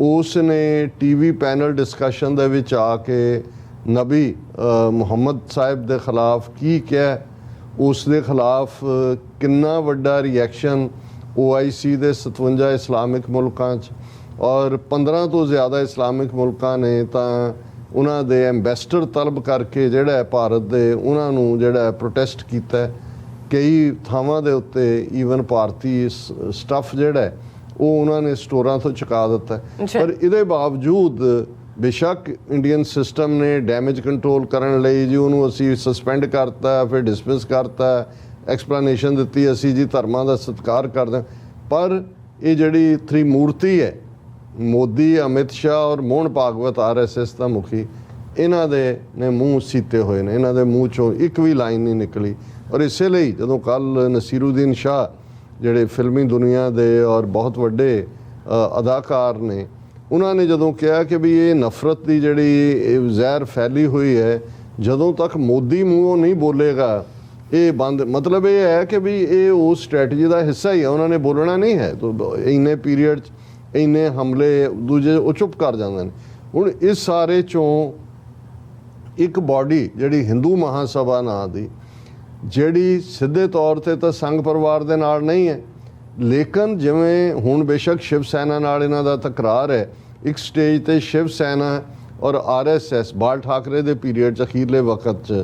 ਉਸ ਨੇ TV ਪੈਨਲ ਡਿਸਕਸ਼ਨ ਦੇ ਵਿੱਚ ਆ ਕੇ ਨਬੀ ਮੁਹੰਮਦ ਸਾਹਿਬ ਦੇ ਖਿਲਾਫ ਕੀ ਕਿਹਾ, ਉਸ ਦੇ ਖਿਲਾਫ ਕਿੰਨਾ ਵੱਡਾ ਰਿਐਕਸ਼ਨ OIC ਦੇ 57 ਇਸਲਾਮਿਕ ਮੁਲਕਾਂ 'ਚ ਔਰ 15 ਤੋਂ ਜ਼ਿਆਦਾ ਇਸਲਾਮਿਕ ਮੁਲਕਾਂ ਨੇ ਤਾਂ ਉਹਨਾਂ ਦੇ ਐਂਬੈਸਡਰ ਤਲਬ ਕਰਕੇ ਜਿਹੜਾ ਭਾਰਤ ਦੇ, ਉਹਨਾਂ ਨੂੰ ਜਿਹੜਾ ਪ੍ਰੋਟੈਸਟ ਕੀਤਾ। ਕਈ ਥਾਵਾਂ ਦੇ ਉੱਤੇ ਈਵਨ ਭਾਰਤੀ ਸਟੱਫ ਜਿਹੜਾ ਉਹ ਉਹਨਾਂ ਨੇ ਸਟੋਰਾਂ ਤੋਂ ਚੁਕਾ ਦਿੱਤਾ। ਪਰ ਇਹਦੇ ਬਾਵਜੂਦ ਬੇਸ਼ੱਕ ਇੰਡੀਅਨ ਸਿਸਟਮ ਨੇ ਡੈਮੇਜ ਕੰਟਰੋਲ ਕਰਨ ਲਈ ਜੀ ਉਹਨੂੰ ਅਸੀਂ ਸਸਪੈਂਡ ਕਰਤਾ, ਫਿਰ ਡਿਸਮਿਸ ਕਰਤਾ, ਐਕਸਪਲੇਨੇਸ਼ਨ ਦਿੱਤੀ ਅਸੀਂ ਜੀ ਧਰਮਾਂ ਦਾ ਸਤਿਕਾਰ ਕਰਦੇ, ਪਰ ਇਹ ਜਿਹੜੀ ਤ੍ਰਿਮੂਰਤੀ ਹੈ, ਮੋਦੀ, ਅਮਿਤ ਸ਼ਾਹ ਔਰ ਮੋਹਨ ਭਾਗਵਤ RSS ਦਾ ਮੁਖੀ, ਇਹਨਾਂ ਦੇ ਨੇ ਮੂੰਹ ਸੀਤੇ ਹੋਏ ਨੇ, ਇਹਨਾਂ ਦੇ ਮੂੰਹ 'ਚੋਂ ਇੱਕ ਵੀ ਲਾਈਨ ਨਹੀਂ ਨਿਕਲੀ। ਔਰ ਇਸੇ ਲਈ ਜਦੋਂ ਕੱਲ੍ਹ ਨਸੀਰੁਦੀਨ ਸ਼ਾਹ, ਜਿਹੜੇ ਫਿਲਮੀ ਦੁਨੀਆ ਦੇ ਔਰ ਬਹੁਤ ਵੱਡੇ ਅਦਾਕਾਰ ਨੇ, ਉਹਨਾਂ ਨੇ ਜਦੋਂ ਕਿਹਾ ਕਿ ਵੀ ਇਹ ਨਫ਼ਰਤ ਦੀ ਜਿਹੜੀ ਜ਼ਹਿਰ ਫੈਲੀ ਹੋਈ ਹੈ, ਜਦੋਂ ਤੱਕ ਮੋਦੀ ਮੂੰਹੋਂ ਨਹੀਂ ਬੋਲੇਗਾ ਇਹ ਬੰਦ, ਮਤਲਬ ਇਹ ਹੈ ਕਿ ਵੀ ਇਹ ਉਸ ਸਟ੍ਰੈਟਜੀ ਦਾ ਹਿੱਸਾ ਹੀ ਹੈ, ਉਹਨਾਂ ਨੇ ਬੋਲਣਾ ਨਹੀਂ ਹੈ। ਤਾਂ ਇੰਨੇ ਪੀਰੀਅਡ 'ਚ ਇੰਨੇ ਹਮਲੇ ਦੂਜੇ ਉਹ ਚੁੱਪ ਕਰ ਜਾਂਦੇ ਨੇ। ਹੁਣ ਇਸ ਸਾਰੇ 'ਚੋਂ ਇੱਕ ਬਾਡੀ ਜਿਹੜੀ ਹਿੰਦੂ ਮਹਾਸਭਾ ਨਾਂ ਦੀ, ਜਿਹੜੀ ਸਿੱਧੇ ਤੌਰ 'ਤੇ ਤਾਂ ਸੰਘ ਪਰਿਵਾਰ ਦੇ ਨਾਲ ਨਹੀਂ ਹੈ, ਲੇਕਿਨ ਜਿਵੇਂ ਹੁਣ ਬੇਸ਼ੱਕ ਸ਼ਿਵ ਸੈਨਾ ਨਾਲ ਇਹਨਾਂ ਦਾ ਤਕਰਾਰ ਹੈ, ਇੱਕ ਸਟੇਜ 'ਤੇ ਸ਼ਿਵ ਸੈਨਾ ਔਰ RSS ਬਾਲ ਠਾਕਰੇ ਦੇ ਪੀਰੀਅਡ 'ਚ ਅਖੀਰਲੇ ਵਕਤ 'ਚ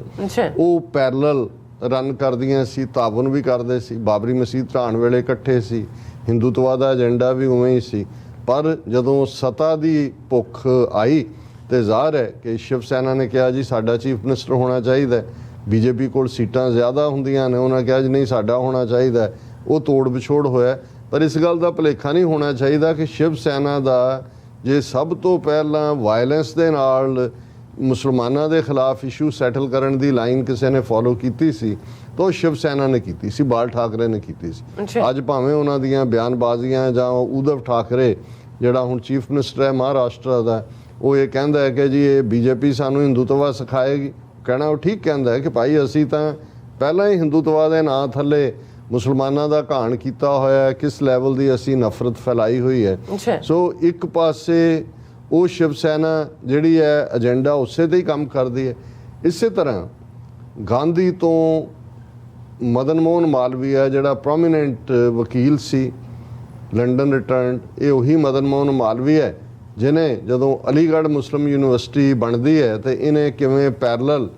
ਉਹ ਪੈਰਲਲ ਰਨ ਕਰਦੀਆਂ ਸੀ, ਤਾਵਨ ਵੀ ਕਰਦੇ ਸੀ, ਬਾਬਰੀ ਮਸਜਿਦ ਢਾਣ ਵੇਲੇ ਇਕੱਠੇ ਸੀ, ਹਿੰਦੂਤਵਾ ਦਾ ਏਜੰਡਾ ਵੀ ਉਵੇਂ ਹੀ ਸੀ। ਪਰ ਜਦੋਂ ਸੱਤਾ ਦੀ ਭੁੱਖ ਆਈ ਤੇ ਜ਼ਾਹਰ ਹੈ ਕਿ ਸ਼ਿਵ ਸੈਨਾ ਨੇ ਕਿਹਾ ਜੀ ਸਾਡਾ ਚੀਫ ਮਿਨਿਸਟਰ ਹੋਣਾ ਚਾਹੀਦਾ, BJP ਕੋਲ ਸੀਟਾਂ ਜ਼ਿਆਦਾ ਹੁੰਦੀਆਂ ਨੇ, ਉਹਨਾਂ ਕਿਹਾ ਜੀ ਨਹੀਂ ਸਾਡਾ ਹੋਣਾ ਚਾਹੀਦਾ, ਉਹ ਤੋੜ ਵਿਛੋੜ ਹੋਇਆ। ਪਰ ਇਸ ਗੱਲ ਦਾ ਭੁਲੇਖਾ ਨਹੀਂ ਹੋਣਾ ਚਾਹੀਦਾ ਕਿ ਸ਼ਿਵ ਸੈਨਾ ਦਾ ਜੇ ਸਭ ਤੋਂ ਪਹਿਲਾਂ ਵਾਇਲੈਂਸ ਦੇ ਨਾਲ ਮੁਸਲਮਾਨਾਂ ਦੇ ਖਿਲਾਫ ਇਸ਼ੂ ਸੈਟਲ ਕਰਨ ਦੀ ਲਾਈਨ ਕਿਸੇ ਨੇ ਫੋਲੋ ਕੀਤੀ ਸੀ ਤਾਂ ਉਹ ਸ਼ਿਵ ਸੈਨਾ ਨੇ ਕੀਤੀ ਸੀ, ਬਾਲ ਠਾਕਰੇ ਨੇ ਕੀਤੀ ਸੀ। ਅੱਜ ਭਾਵੇਂ ਉਹਨਾਂ ਦੀਆਂ ਬਿਆਨਬਾਜ਼ੀਆਂ ਜਾਂ ਉਧਵ ਠਾਕਰੇ ਜਿਹੜਾ ਹੁਣ ਚੀਫ ਮਿਨਿਸਟਰ ਹੈ ਮਹਾਰਾਸ਼ਟਰ ਦਾ, ਉਹ ਇਹ ਕਹਿੰਦਾ ਹੈ ਕਿ ਜੀ ਇਹ BJP ਸਾਨੂੰ ਹਿੰਦੂਤਵਾ ਸਿਖਾਏਗੀ, ਕਹਿਣਾ ਉਹ ਠੀਕ ਕਹਿੰਦਾ ਹੈ ਕਿ ਭਾਈ ਅਸੀਂ ਤਾਂ ਪਹਿਲਾਂ ਹੀ ਹਿੰਦੂਤਵਾ ਦੇ ਨਾਂ ਥੱਲੇ ਮੁਸਲਮਾਨਾਂ ਦਾ ਘਾਣ ਕੀਤਾ ਹੋਇਆ ਹੈ, ਕਿਸ ਲੈਵਲ ਦੀ ਅਸੀਂ ਨਫ਼ਰਤ ਫੈਲਾਈ ਹੋਈ ਹੈ। ਅੱਛਾ। ਸੋ ਇੱਕ ਪਾਸੇ ਉਹ ਸ਼ਿਵ ਸੈਨਾ ਜਿਹੜੀ ਹੈ ਏਜੰਡਾ ਉਸੇ ਤੇ ਹੀ ਕੰਮ ਕਰਦੀ ਹੈ। ਇਸੇ ਤਰ੍ਹਾਂ ਗਾਂਧੀ ਤੋਂ ਮਦਨ ਮੋਹਨ ਮਾਲਵੀਆ ਜਿਹੜਾ ਪ੍ਰੋਮੀਨੈਂਟ ਵਕੀਲ ਸੀ, ਲੰਡਨ ਰਿਟਰਨ, ਇਹ ਉਹੀ ਮਦਨ ਮੋਹਨ ਮਾਲਵੀਆ ਹੈ ਜਿਹਨੇ ਜਦੋਂ ਅਲੀਗੜ੍ਹ ਮੁਸਲਿਮ ਯੂਨੀਵਰਸਿਟੀ ਬਣਦੀ ਹੈ ਤੇ ਇਹਨੇ ਕਿਵੇਂ ਪੈਰਲਲ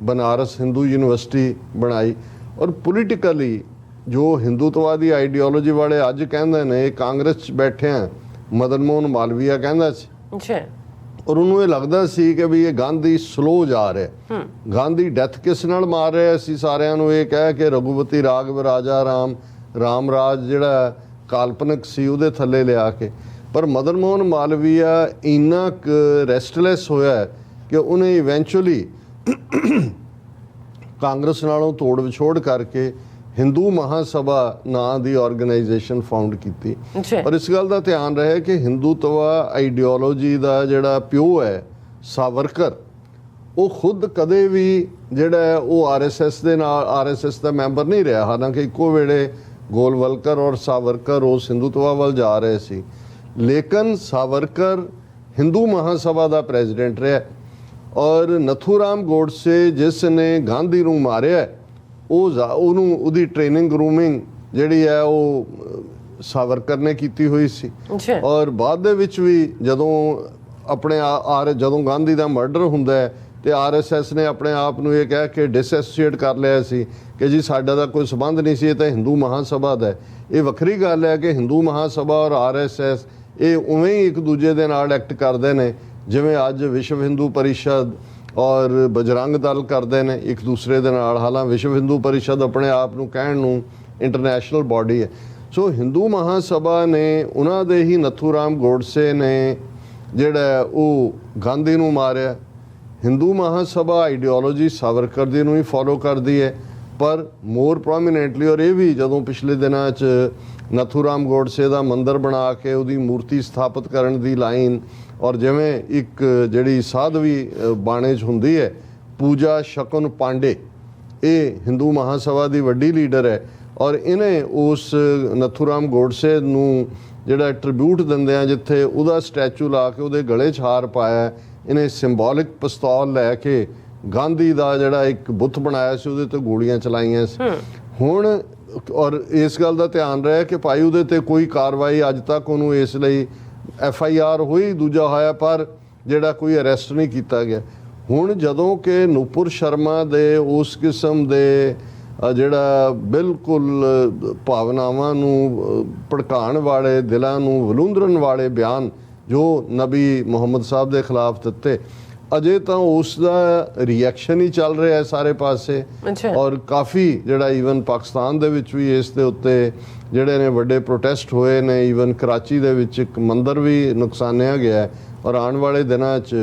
ਬਨਾਰਸ ਹਿੰਦੂ ਯੂਨੀਵਰਸਿਟੀ ਬਣਾਈ। ਔਰ ਪੋਲੀਟੀਕਲੀ ਜੋ ਹਿੰਦੂਤਵਾਦੀ ਆਈਡੀਓਲੋਜੀ ਵਾਲੇ ਅੱਜ ਕਹਿੰਦੇ ਨੇ ਕਾਂਗਰਸ 'ਚ ਬੈਠਿਆਂ ਮਦਨ ਮੋਹਨ ਮਾਲਵੀਆ ਕਹਿੰਦਾ ਸੀ। ਅੱਛਾ। ਔਰ ਉਹਨੂੰ ਇਹ ਲੱਗਦਾ ਸੀ ਕਿ ਵੀ ਇਹ ਗਾਂਧੀ ਸਲੋ ਜਾ ਰਿਹਾ। ਗਾਂਧੀ ਡੈਥ ਕਿਸ ਨਾਲ ਮਾਰ ਰਿਹਾ ਸੀ ਸਾਰਿਆਂ ਨੂੰ ਇਹ ਕਹਿ ਕੇ ਰਘੂਪਤੀ ਰਾਘਵ ਰਾਜਾ ਰਾਮ ਰਾਜ ਜਿਹੜਾ ਕਾਲਪਨਿਕ ਸੀ ਉਹਦੇ ਥੱਲੇ ਲਿਆ ਕੇ। ਪਰ ਮਦਨ ਮੋਹਨ ਮਾਲਵੀਆ ਇੰਨਾ ਕੁ ਰੈਸਟਲੈਸ ਹੋਇਆ ਕਿ ਉਹਨੇ ਇਵੈਂਚੁਅਲੀ ਕਾਂਗਰਸ ਨਾਲੋਂ ਤੋੜ ਵਿਛੋੜ ਕਰਕੇ ਹਿੰਦੂ ਮਹਾਸਭਾ ਨਾਂ ਦੀ ਆਰਗੇਨਾਈਜੇਸ਼ਨ ਫਾਊਂਡ ਕੀਤੀ। ਪਰ ਇਸ ਗੱਲ ਦਾ ਧਿਆਨ ਰਹੇ ਕਿ ਹਿੰਦੂਤਵਾ ਆਈਡੀਓਲੋਜੀ ਦਾ ਜਿਹੜਾ ਪਿਓ ਹੈ ਸਾਵਰਕਰ, ਉਹ ਖੁਦ ਕਦੇ ਵੀ ਜਿਹੜਾ ਹੈ ਉਹ ਆਰਐਸਐਸ ਦੇ ਨਾਲ ਆਰਐਸਐਸ ਦਾ ਮੈਂਬਰ ਨਹੀਂ ਰਿਹਾ। ਹਾਲਾਂਕਿ ਇੱਕੋ ਵੇਲੇ ਗੋਲਵਲਕਰ ਔਰ ਸਾਵਰਕਰ ਉਸ ਹਿੰਦੂਤਵਾ ਵੱਲ ਜਾ ਰਹੇ ਸੀ, ਲੇਕਿਨ ਸਾਵਰਕਰ ਹਿੰਦੂ ਮਹਾਸਭਾ ਦਾ ਪ੍ਰੈਜ਼ੀਡੈਂਟ ਰਿਹਾ। ਔਰ ਨਥੂਰਾਮ ਗੋਡਸੇ ਜਿਸ ਨੇ ਗਾਂਧੀ ਨੂੰ ਮਾਰਿਆ, ਉਹਦੀ ਟ੍ਰੇਨਿੰਗ ਗਰੂਮਿੰਗ ਜਿਹੜੀ ਹੈ ਉਹ ਸਾਵਰਕਰ ਨੇ ਕੀਤੀ ਹੋਈ ਸੀ। ਔਰ ਬਾਅਦ ਦੇ ਵਿੱਚ ਵੀ ਜਦੋਂ ਜਦੋਂ ਗਾਂਧੀ ਦਾ ਮਰਡਰ ਹੁੰਦਾ ਹੈ ਤੇ ਆਰਐਸਐਸ ਨੇ ਆਪਣੇ ਆਪ ਨੂੰ ਇਹ ਕਹਿ ਕੇ ਡਿਸਐਸੋਸੀਏਟ ਕਰ ਲਿਆ ਸੀ ਕਿ ਜੀ ਸਾਡਾ ਤਾਂ ਕੋਈ ਸੰਬੰਧ ਨਹੀਂ ਸੀ, ਇਹ ਤਾਂ ਹਿੰਦੂ ਮਹਾਸਭਾ ਦਾ ਹੈ। ਇਹ ਵੱਖਰੀ ਗੱਲ ਹੈ ਕਿ ਹਿੰਦੂ ਮਹਾਸਭਾ ਔਰ ਆਰਐਸਐਸ ਇਹ ਉਵੇਂ ਹੀ ਇੱਕ ਦੂਜੇ ਦੇ ਨਾਲ ਐਕਟ ਕਰਦੇ ਨੇ ਜਿਵੇਂ ਅੱਜ ਵਿਸ਼ਵ ਹਿੰਦੂ ਪਰਿਸ਼ਦ ਔਰ ਬਜਰੰਗ ਦਲ ਕਰਦੇ ਨੇ ਇੱਕ ਦੂਸਰੇ ਦੇ ਨਾਲ। ਹਾਲਾਂ ਵਿਸ਼ਵ ਹਿੰਦੂ ਪਰਿਸ਼ਦ ਆਪਣੇ ਆਪ ਨੂੰ ਕਹਿਣ ਨੂੰ ਇੰਟਰਨੈਸ਼ਨਲ ਬਾਡੀ ਹੈ। ਸੋ ਹਿੰਦੂ ਮਹਾਸਭਾ ਨੇ ਉਹਨਾਂ ਦੇ ਹੀ ਨਥੂਰਾਮ ਗੋਡਸੇ ਨੇ ਜਿਹੜਾ ਉਹ ਗਾਂਧੀ ਨੂੰ ਮਾਰਿਆ। ਹਿੰਦੂ ਮਹਾਸਭਾ ਆਈਡੀਓਲੋਜੀ ਸਾਵਰਕਰ ਦੀ ਨੂੰ ਹੀ ਫੋਲੋ ਕਰਦੀ ਹੈ, ਪਰ ਮੋਰ ਪ੍ਰੋਮੀਨੈਂਟਲੀ। ਔਰ ਇਹ ਵੀ ਜਦੋਂ ਪਿਛਲੇ ਦਿਨਾਂ 'ਚ ਨਥੂਰਾਮ ਗੋਡਸੇ ਦਾ ਮੰਦਰ ਬਣਾ ਕੇ ਉਹਦੀ ਮੂਰਤੀ ਸਥਾਪਿਤ ਕਰਨ ਦੀ ਲਾਈਨ, ਔਰ ਜਿਵੇਂ ਇੱਕ ਜਿਹੜੀ ਸਾਧਵੀ ਬਾਣੇ 'ਚ ਹੁੰਦੀ ਹੈ ਪੂਜਾ ਸ਼ਕੁਨ ਪਾਂਡੇ, ਇਹ ਹਿੰਦੂ ਮਹਾਸਭਾ ਦੀ ਵੱਡੀ ਲੀਡਰ ਹੈ। ਔਰ ਇਹਨੇ ਉਸ ਨਥੂਰਾਮ ਗੋਡਸੇ ਨੂੰ ਜਿਹੜਾ ਟ੍ਰਿਬਿਊਟ ਦਿੰਦੇ ਆ, ਜਿੱਥੇ ਉਹਦਾ ਸਟੈਚੂ ਲਾ ਕੇ ਉਹਦੇ ਗਲੇ 'ਚ ਹਾਰ ਪਾਇਆ, ਇਹਨੇ ਸਿੰਬੋਲਿਕ ਪਿਸਤੌਲ ਲੈ ਕੇ ਗਾਂਧੀ ਦਾ ਜਿਹੜਾ ਇੱਕ ਬੁੱਤ ਬਣਾਇਆ ਸੀ ਉਹਦੇ ਤੇ ਗੋਲੀਆਂ ਚਲਾਈਆਂ ਸੀ। ਹੁਣ ਔਰ ਇਸ ਗੱਲ ਦਾ ਧਿਆਨ ਰਿਹਾ ਕਿ ਭਾਈ ਉਹਦੇ ਤੇ ਕੋਈ ਕਾਰਵਾਈ ਅੱਜ ਤੱਕ ਉਹਨੂੰ ਇਸ ਲਈ FIR ਹੋਈ, ਦੂਜਾ ਹੋਇਆ, ਪਰ ਜਿਹੜਾ ਕੋਈ ਅਰੈਸਟ ਨਹੀਂ ਕੀਤਾ ਗਿਆ। ਹੁਣ ਜਦੋਂ ਕਿ ਨੂਪੁਰ ਸ਼ਰਮਾ ਦੇ ਉਸ ਕਿਸਮ ਦੇ ਜਿਹੜਾ ਬਿਲਕੁਲ ਭਾਵਨਾਵਾਂ ਨੂੰ ਭੜਕਾਉਣ ਵਾਲੇ, ਦਿਲਾਂ ਨੂੰ ਵਲੂੰਦਰਨ ਵਾਲੇ ਬਿਆਨ ਜੋ ਨਬੀ ਮੁਹੰਮਦ ਸਾਹਿਬ ਦੇ ਖਿਲਾਫ ਦਿੱਤੇ, ਅਜੇ ਤਾਂ ਉਸ ਦਾ ਰਿਐਕਸ਼ਨ ਹੀ ਚੱਲ ਰਿਹਾ ਹੈ ਸਾਰੇ ਪਾਸੇ। ਔਰ ਕਾਫੀ ਜਿਹੜਾ ਈਵਨ ਪਾਕਿਸਤਾਨ ਦੇ ਵਿੱਚ ਵੀ ਇਸ ਦੇ ਉੱਤੇ ਜਿਹੜੇ ਨੇ ਵੱਡੇ ਪ੍ਰੋਟੈਸਟ ਹੋਏ ਨੇ। ਈਵਨ ਕਰਾਚੀ ਦੇ ਵਿੱਚ ਇੱਕ ਮੰਦਰ ਵੀ ਨੁਕਸਾਨਿਆ ਗਿਆ। ਔਰ ਆਉਣ ਵਾਲੇ ਦਿਨਾਂ 'ਚ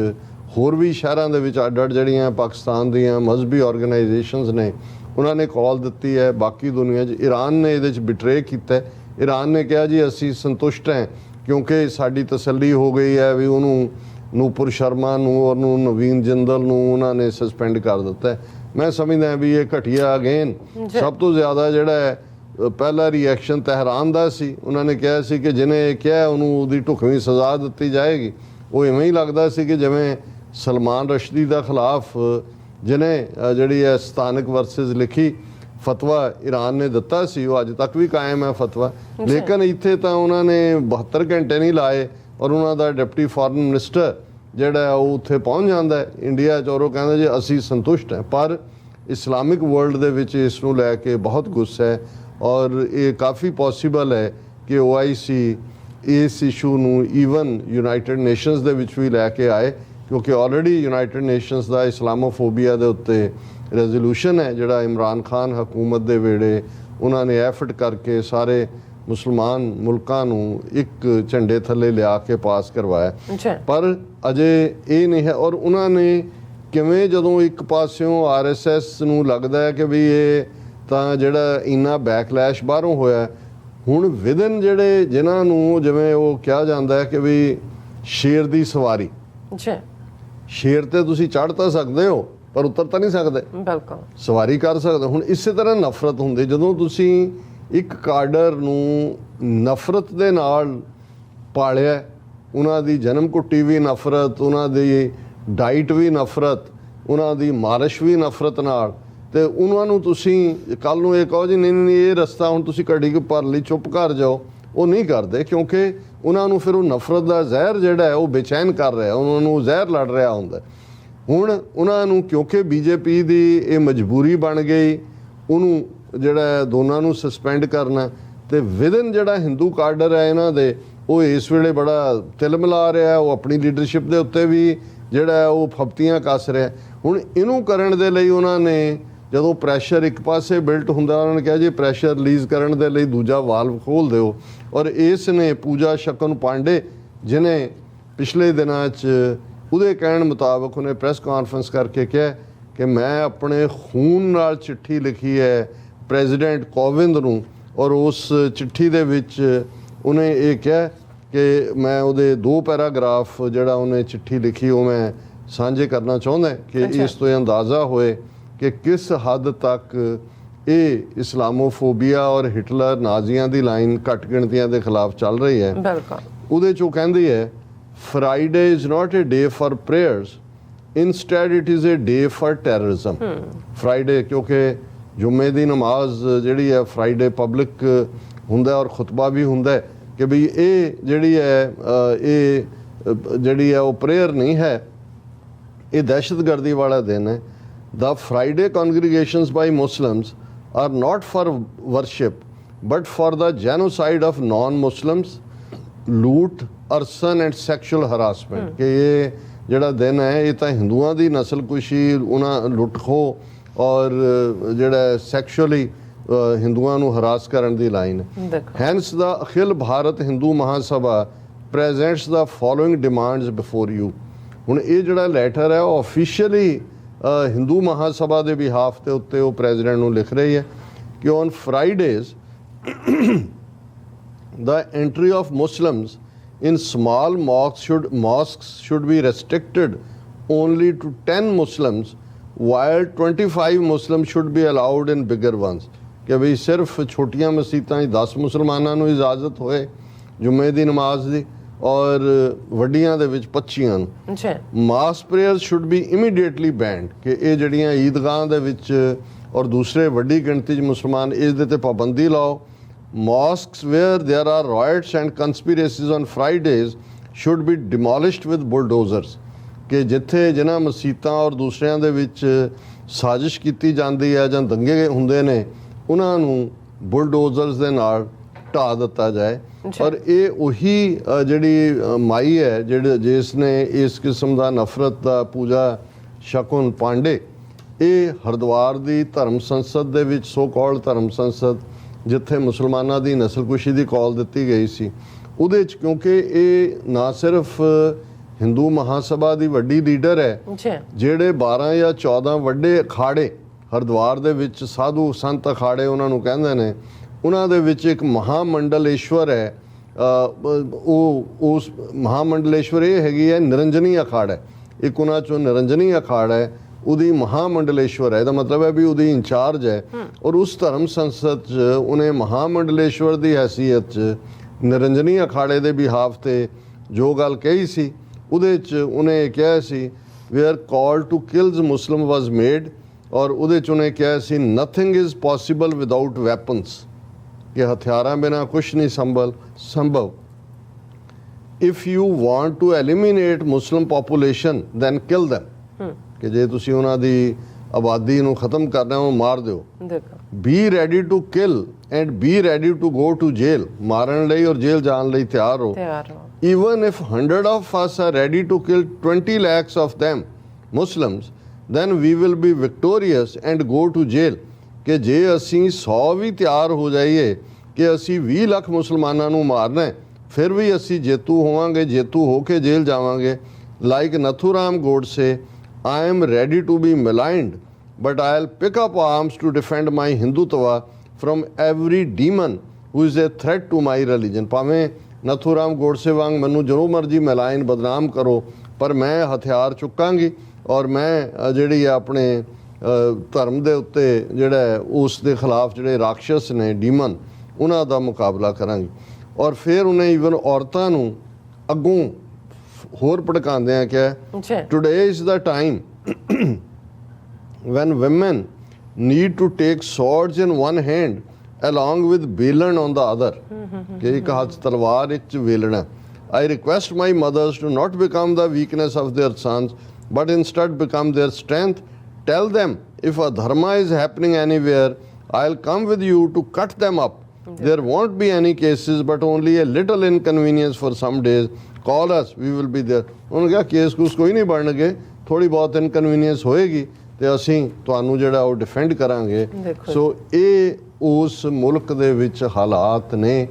ਹੋਰ ਵੀ ਸ਼ਹਿਰਾਂ ਦੇ ਵਿੱਚ ਅੱਡ-ਅੱਡ ਜਿਹੜੀਆਂ ਪਾਕਿਸਤਾਨ ਦੀਆਂ ਮਜ਼ਹਬੀ ਆਰਗੇਨਾਈਜੇਸ਼ਨਸ ਨੇ ਉਹਨਾਂ ਨੇ ਕਾਲ ਦਿੱਤੀ ਹੈ। ਬਾਕੀ ਦੁਨੀਆ 'ਚ ਈਰਾਨ ਨੇ ਇਹਦੇ 'ਚ ਬਿਟਰੇ ਕੀਤਾ। ਈਰਾਨ ਨੇ ਕਿਹਾ ਜੀ ਅਸੀਂ ਸੰਤੁਸ਼ਟ ਹਾਂ ਕਿਉਂਕਿ ਸਾਡੀ ਤਸੱਲੀ ਹੋ ਗਈ ਹੈ ਵੀ ਉਹਨੂੰ ਨੂਪੁਰ ਸ਼ਰਮਾ ਨੂੰ ਔਰ ਨੂੰ ਨਵੀਨ ਜਿੰਦਲ ਨੂੰ ਉਹਨਾਂ ਨੇ ਸਸਪੈਂਡ ਕਰ ਦਿੱਤਾ। ਮੈਂ ਸਮਝਦਾ ਵੀ ਇਹ ਘਟੀਆ ਅਗੇਨ ਸਭ ਤੋਂ ਜ਼ਿਆਦਾ ਜਿਹੜਾ ਹੈ ਪਹਿਲਾ ਰਿਐਕਸ਼ਨ ਤਹਿਰਾਨ ਦਾ ਸੀ। ਉਹਨਾਂ ਨੇ ਕਿਹਾ ਸੀ ਕਿ ਜਿਹਨੇ ਕਿਹਾ ਉਹਨੂੰ ਉਹਦੀ ਢੁਕਵੀਂ ਸਜ਼ਾ ਦਿੱਤੀ ਜਾਏਗੀ। ਉਹ ਇਵੇਂ ਹੀ ਲੱਗਦਾ ਸੀ ਕਿ ਜਿਵੇਂ ਸਲਮਾਨ ਰਸ਼ਦੀ ਦਾ ਖਿਲਾਫ ਜਿਹਨੇ ਜਿਹੜੀ ਹੈ ਸਥਾਨਕ ਵਰਸਿਸ ਲਿਖੀ ਫਤਵਾ ਈਰਾਨ ਨੇ ਦਿੱਤਾ ਸੀ, ਉਹ ਅੱਜ ਤੱਕ ਵੀ ਕਾਇਮ ਹੈ ਫਤਵਾ। ਲੇਕਿਨ ਇੱਥੇ ਤਾਂ ਉਹਨਾਂ ਨੇ 72 ਘੰਟੇ ਨਹੀਂ ਲਾਏ ਔਰ ਉਹਨਾਂ ਦਾ ਡਿਪਟੀ ਫੋਰਨ ਮਿਨਿਸਟਰ ਜਿਹੜਾ ਉਹ ਉੱਥੇ ਪਹੁੰਚ ਜਾਂਦਾ ਹੈ ਇੰਡੀਆ 'ਚ, ਔਰ ਉਹ ਕਹਿੰਦਾ ਜੀ ਅਸੀਂ ਸੰਤੁਸ਼ਟ ਹਾਂ। ਪਰ ਇਸਲਾਮਿਕ ਵਰਲਡ ਦੇ ਵਿੱਚ ਇਸ ਨੂੰ ਲੈ ਕੇ ਬਹੁਤ ਗੁੱਸਾ ਹੈ ਔਰ ਇਹ ਕਾਫੀ ਪੋਸੀਬਲ ਹੈ ਕਿ OIC ਇਸ ਇਸ਼ੂ ਨੂੰ ਈਵਨ ਯੂਨਾਈਟਿਡ ਨੇਸ਼ਨਸ ਦੇ ਵਿੱਚ ਵੀ ਲੈ ਕੇ ਆਏ, ਕਿਉਂਕਿ ਆਲਰੇਡੀ ਯੂਨਾਈਟਿਡ ਨੇਸ਼ਨਸ ਦਾ ਇਸਲਾਮੋਫੋਬੀਆ ਦੇ ਉੱਤੇ ਰੈਜ਼ੋਲੂਸ਼ਨ ਹੈ ਜਿਹੜਾ ਇਮਰਾਨ ਖਾਨ ਹਕੂਮਤ ਦੇ ਵੇਲੇ ਉਹਨਾਂ ਨੇ ਐਫਰਟ ਕਰਕੇ ਸਾਰੇ ਮੁਸਲਮਾਨ ਮੁਲਕਾਂ ਨੂੰ ਇੱਕ ਝੰਡੇ ਥੱਲੇ ਲਿਆ ਕੇ ਪਾਸ ਕਰਵਾਇਆ। ਪਰ ਅਜੇ ਇਹ ਨਹੀਂ ਹੈ। ਔਰ ਉਹਨਾਂ ਨੇ ਕਿਵੇਂ ਜਦੋਂ ਇੱਕ ਪਾਸਿਓਂ RSS ਨੂੰ ਲੱਗਦਾ ਹੈ ਕਿ ਵੀ ਇਹ ਤਾਂ ਜਿਹੜਾ ਇੰਨਾ ਬੈਕਲੈਸ਼ ਬਾਹਰੋਂ ਹੋਇਆ, ਹੁਣ ਵਿਦਨ ਜਿਹੜੇ ਜਿਨ੍ਹਾਂ ਨੂੰ ਜਿਵੇਂ ਉਹ ਕਿਹਾ ਜਾਂਦਾ ਹੈ ਕਿ ਵੀ ਸ਼ੇਰ ਦੀ ਸਵਾਰੀ, ਸ਼ੇਰ ਤੇ ਤੁਸੀਂ ਚੜ੍ਹ ਤਾਂ ਸਕਦੇ ਹੋ ਪਰ ਉਤਰ ਤਾਂ ਨਹੀਂ ਸਕਦੇ। ਬਿਲਕੁਲ ਸਵਾਰੀ ਕਰ ਸਕਦੇ। ਹੁਣ ਇਸੇ ਤਰ੍ਹਾਂ ਨਫ਼ਰਤ ਹੁੰਦੀ, ਜਦੋਂ ਤੁਸੀਂ ਇੱਕ ਕਾਡਰ ਨੂੰ ਨਫ਼ਰਤ ਦੇ ਨਾਲ ਪਾਲਿਆ, ਉਹਨਾਂ ਦੀ ਜਨਮ ਘੁੱਟੀ ਵੀ ਨਫ਼ਰਤ, ਉਹਨਾਂ ਦੀ ਡਾਈਟ ਵੀ ਨਫ਼ਰਤ, ਉਹਨਾਂ ਦੀ ਮਾਲਿਸ਼ ਵੀ ਨਫ਼ਰਤ ਨਾਲ, ਤੇ ਉਹਨਾਂ ਨੂੰ ਤੁਸੀਂ ਕੱਲ ਨੂੰ ਇਹ ਕਹੋ ਜੀ ਨਹੀਂ ਨਹੀਂ ਇਹ ਰਸਤਾ ਹੁਣ ਤੁਸੀਂ ਘੜੀ ਕੁ ਭਰ ਲਈ ਚੁੱਪ ਕਰ ਜਾਓ, ਉਹ ਨਹੀਂ ਕਰਦੇ, ਕਿਉਂਕਿ ਉਹਨਾਂ ਨੂੰ ਫਿਰ ਉਹ ਨਫ਼ਰਤ ਦਾ ਜ਼ਹਿਰ ਜਿਹੜਾ ਹੈ ਉਹ ਬੇਚੈਨ ਕਰ ਰਿਹਾ, ਉਹਨਾਂ ਨੂੰ ਜ਼ਹਿਰ ਲੜ ਰਿਹਾ ਹੁੰਦਾ। ਹੁਣ ਉਹਨਾਂ ਨੂੰ ਕਿਉਂਕਿ ਬੀਜੇਪੀ ਦੀ ਇਹ ਮਜਬੂਰੀ ਬਣ ਗਈ, ਉਹਨੂੰ ਜਿਹੜਾ ਦੋਨਾਂ ਨੂੰ ਸਸਪੈਂਡ ਕਰਨਾ, ਤੇ ਵਿਦਨ ਜਿਹੜਾ ਹਿੰਦੂ ਕਾਡਰ ਹੈ ਇਹਨਾਂ ਦੇ, ਉਹ ਇਸ ਵੇਲੇ ਬੜਾ ਤਿਲ ਮਿਲਾ ਰਿਹਾ, ਉਹ ਆਪਣੀ ਲੀਡਰਸ਼ਿਪ ਦੇ ਉੱਤੇ ਵੀ ਜਿਹੜਾ ਉਹ ਫਪਤੀਆਂ ਕੱਸ ਰਿਹਾ। ਹੁਣ ਇਹਨੂੰ ਕਰਨ ਦੇ ਲਈ ਉਹਨਾਂ ਨੇ ਜਦੋਂ ਪ੍ਰੈਸ਼ਰ ਇੱਕ ਪਾਸੇ ਬਿਲਟ ਹੁੰਦਾ, ਉਹਨਾਂ ਨੇ ਕਿਹਾ ਜੀ ਪ੍ਰੈਸ਼ਰ ਰਿਲੀਜ਼ ਕਰਨ ਦੇ ਲਈ ਦੂਜਾ ਵਾਲਵ ਖੋਲ੍ਹ ਦਿਓ, ਔਰ ਇਸ ਨੇ ਪੂਜਾ ਸ਼ਕਨ ਪਾਂਡੇ ਜਿਹਨੇ ਪਿਛਲੇ ਦਿਨਾਂ 'ਚ ਉਹਦੇ ਕਹਿਣ ਮੁਤਾਬਕ ਉਹਨੇ ਪ੍ਰੈਸ ਕਾਨਫਰੰਸ ਕਰਕੇ ਕਿਹਾ ਕਿ ਮੈਂ ਆਪਣੇ ਖੂਨ ਨਾਲ ਚਿੱਠੀ ਲਿਖੀ ਹੈ ਪ੍ਰੈਜ਼ੀਡੈਂਟ ਕੋਵਿੰਦ ਨੂੰ, ਔਰ ਉਸ ਚਿੱਠੀ ਦੇ ਵਿੱਚ ਉਹਨੇ ਇਹ ਕਿਹਾ ਕਿ ਮੈਂ ਉਹਦੇ 2 ਪੈਰਾਗ੍ਰਾਫ ਜਿਹੜਾ ਉਹਨੇ ਚਿੱਠੀ ਲਿਖੀ ਉਹ ਮੈਂ ਸਾਂਝੇ ਕਰਨਾ ਚਾਹੁੰਦਾ ਕਿ ਇਸ ਤੋਂ ਇਹ ਅੰਦਾਜ਼ਾ ਹੋਏ ਕਿ ਕਿਸ ਹੱਦ ਤੱਕ ਇਹ ਇਸਲਾਮੋਫੋਬੀਆ ਔਰ ਹਿਟਲਰ ਨਾਜ਼ੀਆਂ ਦੀ ਲਾਈਨ ਘੱਟ ਗਿਣਤੀਆਂ ਦੇ ਖਿਲਾਫ ਚੱਲ ਰਹੀ ਹੈ। ਬਿਲਕੁਲ ਉਹਦੇ 'ਚ ਉਹ ਕਹਿੰਦੀ ਹੈ Friday is not a day for prayers, instead it is a day for terrorism. Friday ਕਿਉਂਕਿ ਜੁਮੇ ਦੀ ਨਮਾਜ਼ ਜਿਹੜੀ ਹੈ ਫਰਾਈਡੇ ਪਬਲਿਕ ਹੁੰਦਾ ਔਰ ਖੁਤਬਾ ਵੀ ਹੁੰਦਾ ਕਿ ਵੀ ਇਹ ਜਿਹੜੀ ਹੈ ਉਹ ਪ੍ਰੇਅਰ ਨਹੀਂ ਹੈ, ਇਹ ਦਹਿਸ਼ਤਗਰਦੀ ਵਾਲਾ ਦਿਨ ਹੈ। The Friday congregations by Muslims are not for worship but for the genocide of non-Muslims, loot, arson and sexual harassment. ਕਿ ਇਹ ਜਿਹੜਾ ਦਿਨ ਹੈ ਇਹ ਤਾਂ ਹਿੰਦੂਆਂ ਦੀ ਨਸਲਕੁਸ਼ੀ, ਉਹਨਾਂ ਲੁੱਟ ਖੋਹ ਔਰ ਜਿਹੜਾ ਸੈਕਸ਼ੁਅਲੀ ਹਿੰਦੂਆਂ ਨੂੰ ਹਰਾਸ ਕਰਨ ਦੀ ਲਾਈਨ ਹੈ। Hence the Akhil Bharat Hindu Mahasabha presents the following demands before you. ਹੁਣ ਇਹ ਜਿਹੜਾ ਲੈਟਰ ਹੈ ਉਹ ਆਫੀਸ਼ੀਅਲੀ ਹਿੰਦੂ ਮਹਾਸਭਾ ਦੇ ਬਿਹਾਫ ਦੇ ਉੱਤੇ ਉਹ ਪ੍ਰੈਜ਼ੀਡੈਂਟ ਨੂੰ ਲਿਖ ਰਹੀ ਹੈ ਕਿ on ਫਰਾਈਡੇਜ਼ the entry of Muslims in small mosques should be restricted only to 10 Muslims, while 25 Muslims should be allowed in bigger ones. ਕਿ ਵੀ ਸਿਰਫ ਛੋਟੀਆਂ ਮਸੀਤਾਂ 'ਚ 10 ਮੁਸਲਮਾਨਾਂ ਨੂੰ ਇਜਾਜ਼ਤ ਹੋਏ ਜੁਮੇ ਦੀ ਨਮਾਜ਼ ਦੀ, ਔਰ ਵੱਡੀਆਂ ਦੇ ਵਿੱਚ 25 ਨੂੰ। Mass prayer should be immediately banned, ਕਿ ਇਹ ਜਿਹੜੀਆਂ ਈਦਗਾਹਾਂ ਦੇ ਵਿੱਚ ਔਰ ਦੂਸਰੇ ਵੱਡੀ ਗਿਣਤੀ 'ਚ ਮੁਸਲਮਾਨ ਇਸ ਦੇ 'ਤੇ ਪਾਬੰਦੀ ਲਾਓ। Mosques where there are riots and conspiracies on Fridays should be demolished with bulldozers. ਕਿ ਜਿੱਥੇ ਜਿਨ੍ਹਾਂ ਮਸੀਤਾਂ ਔਰ ਦੂਸਰਿਆਂ ਦੇ ਵਿੱਚ ਸਾਜ਼ਿਸ਼ ਕੀਤੀ ਜਾਂਦੀ ਹੈ ਜਾਂ ਦੰਗੇ ਹੁੰਦੇ ਨੇ, ਉਹਨਾਂ ਨੂੰ ਬੁਲਡੋਜ਼ਰਸ ਦੇ ਨਾਲ ਢਾਹ ਦਿੱਤਾ ਜਾਏ। ਔਰ ਇਹ ਉਹੀ ਜਿਹੜੀ ਮਾਈ ਹੈ ਜਿਹੜੇ ਜਿਸ ਨੇ ਇਸ ਕਿਸਮ ਦਾ ਨਫ਼ਰਤ ਦਾ ਪੂਜਾ ਸ਼ਕੁਨ ਪਾਂਡੇ, ਇਹ ਹਰਿਦੁਆਰ ਦੀ ਧਰਮ ਸੰਸਦ ਦੇ ਵਿੱਚ ਸੋ ਕਾਲਡ ਧਰਮ ਸੰਸਦ ਜਿੱਥੇ ਮੁਸਲਮਾਨਾਂ ਦੀ ਨਸਲਕੁਸ਼ੀ ਦੀ ਕਾਲ ਦਿੱਤੀ ਗਈ ਸੀ, ਉਹਦੇ 'ਚ ਕਿਉਂਕਿ ਇਹ ਨਾ ਸਿਰਫ ਹਿੰਦੂ ਮਹਾਸਭਾ ਦੀ ਵੱਡੀ ਲੀਡਰ ਹੈ, ਜਿਹੜੇ 12 ਜਾਂ 14 ਵੱਡੇ ਅਖਾੜੇ ਹਰਿਦੁਆਰ ਦੇ ਵਿੱਚ ਸਾਧੂ ਸੰਤ ਅਖਾੜੇ ਉਹਨਾਂ ਨੂੰ ਕਹਿੰਦੇ ਨੇ, ਉਹਨਾਂ ਦੇ ਵਿੱਚ ਇੱਕ ਮਹਾਮੰਡਲੇਸ਼ਵਰ ਹੈ। ਉਹ ਉਸ ਮਹਾਮੰਡਲੇਸ਼ਵਰ ਇਹ ਹੈਗੀ ਹੈ ਨਿਰੰਜਨੀ ਅਖਾੜਾ, ਇੱਕ ਉਹਨਾਂ 'ਚੋਂ ਨਿਰੰਜਨੀ ਅਖਾੜਾ ਹੈ, ਉਹਦੀ ਮਹਾਮੰਡਲੇਸ਼ਵਰ ਹੈ, ਇਹਦਾ ਮਤਲਬ ਹੈ ਵੀ ਉਹਦੀ ਇੰਚਾਰਜ ਹੈ। ਔਰ ਉਸ ਧਰਮ ਸੰਸਦ 'ਚ ਉਹਨੇ ਮਹਾਮੰਡਲੇਸ਼ਵਰ ਦੀ ਹੈਸੀਅਤ 'ਚ ਨਿਰੰਜਨੀ ਅਖਾੜੇ ਦੇ ਬਿਹਾਫ 'ਤੇ ਜੋ ਗੱਲ ਕਹੀ ਸੀ, ਉਹਦੇ 'ਚ ਉਹਨੇ ਕਿਹਾ ਸੀ where call to kills Muslim was made, ਔਰ ਉਹਦੇ 'ਚ ਉਹਨੇ ਕਿਹਾ ਸੀ nothing is possible without weapons, ਕਿ ਹਥਿਆਰਾਂ ਬਿਨਾਂ ਕੁਛ ਨਹੀਂ ਸੰਭਵ। If you want to eliminate Muslim population then kill them, ਕਿ ਜੇ ਤੁਸੀਂ ਉਹਨਾਂ ਦੀ ਆਬਾਦੀ ਨੂੰ ਖਤਮ ਕਰਨਾ ਉਹ ਮਾਰ ਦਿਓ। Be ready to kill and be ready to go to jail, ਮਾਰਨ ਲਈ ਔਰ ਜੇਲ੍ਹ ਜਾਣ ਲਈ ਤਿਆਰ ਹੋ। Even if 100 of us are ready to kill 20 lakhs of them Muslims, then we will be victorious and go to jail. ਕਿ ਜੇ ਅਸੀਂ 100 ਵੀ ਤਿਆਰ ਹੋ ਜਾਈਏ ਕਿ ਅਸੀਂ 20 ਲੱਖ ਮੁਸਲਮਾਨਾਂ ਨੂੰ ਮਾਰਨਾ ਹੈ, ਫਿਰ ਵੀ ਅਸੀਂ ਜੇਤੂ ਹੋਵਾਂਗੇ, ਜੇਤੂ ਹੋ ਕੇ ਜੇਲ੍ਹ ਜਾਵਾਂਗੇ। Like Nathuram Godse, I am ready to be maligned, but I'll pick up arms to defend my Hindutva from every demon who is a threat to my religion. ਭਾਵੇਂ ਨਥੂਰਾਮ ਗੋਡਸੇ ਵਾਂਗ ਮੈਨੂੰ ਜਦੋਂ ਮਰਜੀ ਮੈਲਾਇਨ ਬਦਨਾਮ ਕਰੋ, ਪਰ ਮੈਂ ਹਥਿਆਰ ਚੁੱਕਾਂਗੀ ਔਰ ਮੈਂ ਜਿਹੜੀ ਆਪਣੇ ਧਰਮ ਦੇ ਉੱਤੇ ਜਿਹੜਾ ਉਸ ਦੇ ਖਿਲਾਫ ਜਿਹੜੇ ਰਾਖਸ਼ ਨੇ ਡੀਮਨ ਉਹਨਾਂ ਦਾ ਮੁਕਾਬਲਾ ਕਰਾਂਗੀ। ਔਰ ਫਿਰ ਉਹਨੇ ਈਵਨ ਔਰਤਾਂ ਨੂੰ ਅੱਗੋਂ ਹੋਰ ਭੜਕਾਉਂਦਿਆਂ ਕਿਹਾ today is the time when women need to take swords in one hand along with belan on the other ਕਿ ਇੱਕ ਹੱਥ ਤਲਵਾਰ ਇੱਕ ਚ ਵੇਲਣਾ। I request my mothers to not become the weakness of their sons but instead become their strength. Tell them if a dharma is happening anywhere I'll come with you to cut them up. There won't be any cases but only a little inconvenience for some days. Call us, we will be there. ਉਹਨੇ ਕਿਹਾ case ਕੁਸ ਕੋਈ ਨਹੀਂ ਬਣਨਗੇ, ਥੋੜੀ ਬਹੁਤ inconvenience ਹੋਏਗੀ ਤੇ ਅਸੀਂ ਤੁਹਾਨੂੰ ਜਿਹੜਾ ਉਹ ਡਿਫੈਂਡ ਕਰਾਂਗੇ। ਸੋ ਇਹ ਉਸ ਮੁਲਕ ਦੇ ਵਿੱਚ ਹਾਲਾਤ ਨੇ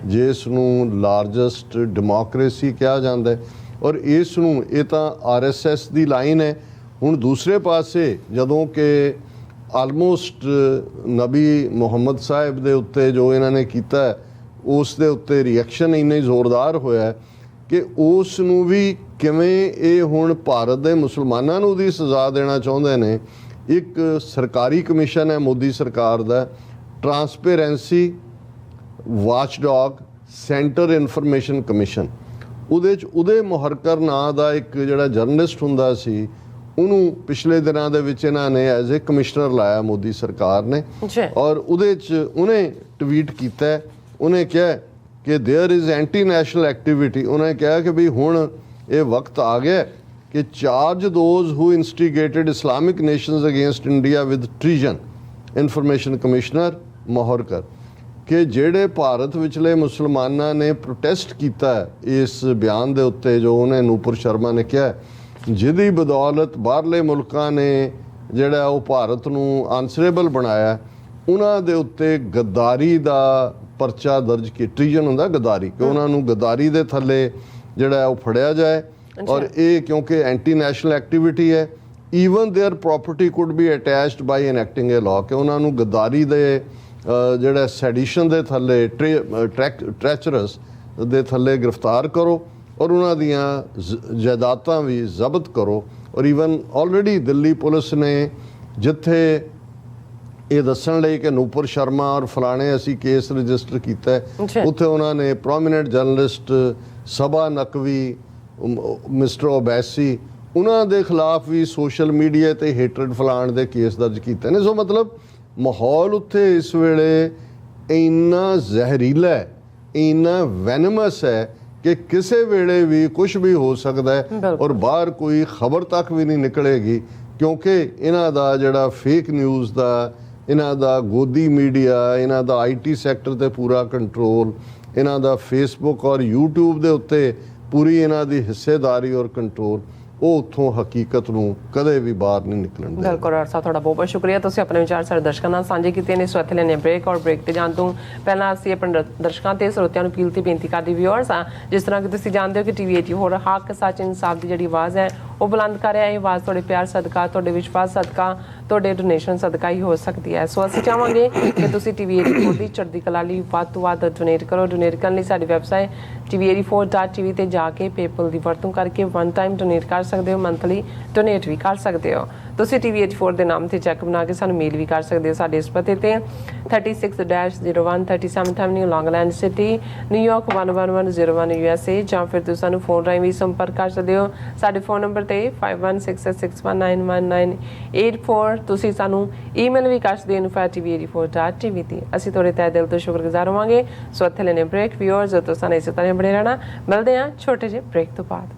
ਜਿਸ ਨੂੰ ਲਾਰਜੈਸਟ ਡੈਮੋਕ੍ਰੇਸੀ ਕਿਹਾ ਜਾਂਦਾ ਹੈ ਔਰ ਇਸ ਨੂੰ ਇਹ ਤਾਂ RSS ਦੀ ਲਾਈਨ ਹੈ। ਹੁਣ ਦੂਸਰੇ ਪਾਸੇ ਜਦੋਂ ਕਿ ਆਲਮੋਸਟ ਨਬੀ ਮੁਹੰਮਦ ਸਾਹਿਬ ਦੇ ਉੱਤੇ ਜੋ ਇਹਨਾਂ ਨੇ ਕੀਤਾ ਉਸ ਦੇ ਉੱਤੇ ਰਿਐਕਸ਼ਨ ਇੰਨੇ ਜ਼ੋਰਦਾਰ ਹੋਇਆ ਕਿ ਉਸ ਨੂੰ ਵੀ ਕਿਵੇਂ ਇਹ ਹੁਣ ਭਾਰਤ ਦੇ ਮੁਸਲਮਾਨਾਂ ਨੂੰ ਦੀ ਸਜ਼ਾ ਦੇਣਾ ਚਾਹੁੰਦੇ ਨੇ। ਇੱਕ ਸਰਕਾਰੀ ਕਮਿਸ਼ਨ ਹੈ ਮੋਦੀ ਸਰਕਾਰ ਦਾ, transparency watchdog centre information commission. ਉਹਦੇ 'ਚ ਉਦੇ ਮੁਹਰਕਰ ਨਾਂ ਦਾ ਇੱਕ ਜਿਹੜਾ ਜਰਨਲਿਸਟ ਹੁੰਦਾ ਸੀ ਉਹਨੂੰ ਪਿਛਲੇ ਦਿਨਾਂ ਦੇ ਵਿੱਚ ਇਹਨਾਂ ਨੇ ਐਜ਼ ਏ ਕਮਿਸ਼ਨਰ ਲਾਇਆ ਮੋਦੀ ਸਰਕਾਰ ਨੇ। ਔਰ ਉਹਦੇ 'ਚ ਉਹਨੇ ਟਵੀਟ ਕੀਤਾ, ਉਹਨੇ ਕਿਹਾ ਕਿ there is anti national activity. ਉਹਨੇ ਕਿਹਾ ਕਿ ਵੀ ਹੁਣ ਇਹ ਵਕਤ ਆ ਗਿਆ ਕਿ charge those who instigated Islamic nations against India with treason. Information commissioner Mahurkar ਕਿ ਜਿਹੜੇ ਭਾਰਤ ਵਿਚਲੇ ਮੁਸਲਮਾਨਾਂ ਨੇ ਪ੍ਰੋਟੈਸਟ ਕੀਤਾ ਇਸ ਬਿਆਨ ਦੇ ਉੱਤੇ ਜੋ ਉਹਨੇ ਨੂਪੁਰ ਸ਼ਰਮਾ ਨੇ ਕਿਹਾ, ਜਿਹਦੀ ਬਦੌਲਤ ਬਾਹਰਲੇ ਮੁਲਕਾਂ ਨੇ ਜਿਹੜਾ ਉਹ ਭਾਰਤ ਨੂੰ ਆਨਸਰੇਬਲ ਬਣਾਇਆ, ਉਹਨਾਂ ਦੇ ਉੱਤੇ ਗੱਦਾਰੀ ਦਾ ਪਰਚਾ ਦਰਜ ਕੀਤਾ। ਟ੍ਰੀਜਨ ਹੁੰਦਾ ਗੱਦਾਰੀ, ਕਿ ਉਹਨਾਂ ਨੂੰ ਗੱਦਾਰੀ ਦੇ ਥੱਲੇ ਜਿਹੜਾ ਉਹ ਫੜਿਆ ਜਾਏ। ਔਰ ਇਹ ਕਿਉਂਕਿ ਐਂਟੀ ਨੈਸ਼ਨਲ ਐਕਟੀਵਿਟੀ ਹੈ, even their property could be attached by enacting a law, ਕਿ ਉਹਨਾਂ ਨੂੰ ਗੱਦਾਰੀ ਦੇ ਜਿਹੜਾ ਸੈਡੀਸ਼ਨ ਦੇ ਥੱਲੇ ਟ੍ਰੈਚਰਸ ਦੇ ਥੱਲੇ ਗ੍ਰਿਫਤਾਰ ਕਰੋ ਔਰ ਉਹਨਾਂ ਦੀਆਂ ਜਾਇਦਾਦਾਂ ਵੀ ਜ਼ਬਤ ਕਰੋ। ਔਰ ਈਵਨ ਆਲਰੇਡੀ ਦਿੱਲੀ ਪੁਲਿਸ ਨੇ ਜਿੱਥੇ ਇਹ ਦੱਸਣ ਲਈ ਕਿ ਨੂਪੁਰ ਸ਼ਰਮਾ ਔਰ ਫਲਾਣੇ ਅਸੀਂ ਕੇਸ ਰਜਿਸਟਰ ਕੀਤਾ ਹੈ, ਉੱਥੇ ਉਹਨਾਂ ਨੇ ਪ੍ਰੋਮੀਨੈਂਟ ਜਰਨਲਿਸਟ ਸਬਾ ਨਕਵੀ, ਮਿਸਟਰ ਓਬੈਸੀ, ਉਹਨਾਂ ਦੇ ਖਿਲਾਫ ਵੀ ਸੋਸ਼ਲ ਮੀਡੀਆ ਤੇ ਹੇਟਰਡ ਫਲਾਣ ਦੇ ਕੇਸ ਦਰਜ ਕੀਤੇ ਨੇ। ਸੋ ਮਤਲਬ ਮਾਹੌਲ ਉੱਥੇ ਇਸ ਵੇਲੇ ਇੰਨਾ ਜ਼ਹਿਰੀਲਾ ਹੈ, ਇੰਨਾ ਵੈਨਮਸ ਹੈ ਕਿ ਕਿਸੇ ਵੇਲੇ ਵੀ ਕੁਝ ਵੀ ਹੋ ਸਕਦਾ ਹੈ ਔਰ ਬਾਹਰ ਕੋਈ ਖਬਰ ਤੱਕ ਵੀ ਨਹੀਂ ਨਿਕਲੇਗੀ, ਕਿਉਂਕਿ ਇਹਨਾਂ ਦਾ ਜਿਹੜਾ ਫੇਕ ਨਿਊਜ਼ ਦਾ, ਇਹਨਾਂ ਦਾ ਗੋਦੀ ਮੀਡੀਆ, ਇਹਨਾਂ ਦਾ IT ਸੈਕਟਰ ਤੇ ਪੂਰਾ ਕੰਟਰੋਲ, ਇਹਨਾਂ ਦਾ ਫੇਸਬੁੱਕ ਔਰ YouTube ਦੇ ਉੱਤੇ ਪੂਰੀ ਇਹਨਾਂ ਦੀ ਹਿੱਸੇਦਾਰੀ ਔਰ ਕੰਟਰੋਲ, ਉਹ ਉੱਥੋਂ ਹਕੀਕਤ ਨੂੰ ਕਦੇ ਵੀ ਬਾਹਰ ਨਹੀਂ ਨਿਕਲਣ ਦਿੰਦੇ। ਬਿਲਕੁਲ ਸਰ, ਤੁਹਾਡਾ ਬਹੁਤ ਬਹੁਤ ਸ਼ੁਕਰੀਆ। ਤੁਸੀਂ ਆਪਣੇ ਵਿਚਾਰ ਸਾਡੇ ਦਰਸ਼ਕਾਂ ਨਾਲ ਸਾਂਝੇ ਕੀਤੇ ਨੇ। ਸੋ ਇੱਥੇ ਲੈਣੇ ਬ੍ਰੇਕ ਔਰ ਬ੍ਰੇਕ ਤੇ ਜਾਣ ਤੋਂ ਪਹਿਲਾਂ ਅਸੀਂ ਆਪਣੇ ਦਰਸ਼ਕਾਂ ਤੇ ਸਰੋਤਿਆਂ ਨੂੰ ਅਪੀਲ ਤੇ ਬੇਨਤੀ ਕਰਦੇ ਵਿਊਅਰਸ ਆ, ਜਿਸ ਤਰ੍ਹਾਂ ਕਿ ਤੁਸੀਂ ਜਾਣਦੇ ਹੋ ਕਿ TV 84 ਹੱਕ ਸੱਚ ਇਨਸਾਫ ਦੀ ਜਿਹੜੀ ਆਵਾਜ਼ ਹੈ ਉਹ ਬੁਲੰਦ ਕਰ ਰਿਹਾ। ਇਹ ਆਵਾਜ਼ ਤੁਹਾਡੇ ਪਿਆਰ ਸਦਕਾ, ਤੁਹਾਡੇ ਵਿਸ਼ਵਾਸ ਸਦਕਾ, ਤੁਹਾਡੇ ਡੋਨੇਸ਼ਨ ਸਦਕਾ ਹੀ ਹੋ ਸਕਦੀ ਹੈ। ਸੋ ਅਸੀਂ ਚਾਹਾਂਗੇ ਕਿ ਤੁਸੀਂ TV 84 ਦੀ ਚੜ੍ਹਦੀ ਕਲਾ ਲਈ ਵੱਧ ਤੋਂ ਵੱਧ ਡੋਨੇਟ ਕਰੋ। ਡੋਨੇਟ ਕਰਨ ਲਈ ਸਾਡੀ ਵੈਬਸਾਈਟ TV84.tv ਤੇ ਜਾ ਕੇ ਪੇਪਲ ਦੀ ਵਰਤੋਂ ਕਰਕੇ ਵਨ ਟਾਈਮ ਡੋਨੇਟ ਕਰ ਸਕਦੇ ਹੋ, ਮੰਥਲੀ ਡੋਨੇਟ ਵੀ ਕਰ ਸਕਦੇ ਹੋ। ਤੁਸੀਂ TV84 ਦੇ ਨਾਮ ਤੇ ਚੈੱਕ ਬਣਾ ਕੇ ਸਾਨੂੰ ਮੇਲ ਵੀ ਕਰ ਸਕਦੇ ਹੋ ਸਾਡੇ ਇਸ ਪਤੇ ਤੇ 36-01 37th Avenue, Long Island City, New York 11101 USA, ਜਾਂ ਫਿਰ ਤੁਸੀਂ ਸਾਨੂੰ ਫੋਨ ਰਾਹੀਂ ਵੀ ਸੰਪਰਕ ਕਰ ਸਕਦੇ ਹੋ ਸਾਡੇ ਫੋਨ ਨੰਬਰ ਤੇ 5166619184। ਤੁਸੀਂ ਸਾਨੂੰ ਈਮੇਲ ਵੀ ਕਰ ਸਕਦੇ ਹੋ info@tv84.tv ਤੇ। ਅਸੀਂ ਤੁਹਾਡੇ ਤਹਿ ਦਿਲ ਤੋਂ ਸ਼ੁਕਰਗੁਜ਼ਾਰ ਹੋਵਾਂਗੇ। ਸੋ ਇੱਥੇ ਲੈਣੇ ਬ੍ਰੇਕ ਵਿਊਅਰਸ, ਤੋਂ ਸਾਨੂੰ ਇਸੇ ਤਰ੍ਹਾਂ ਬਣੇ ਰਹਿਣਾ। ਮਿਲਦੇ ਹਾਂ ਛੋਟੇ ਜਿਹੇ ਬ੍ਰੇਕ ਤੋਂ ਬਾਅਦ।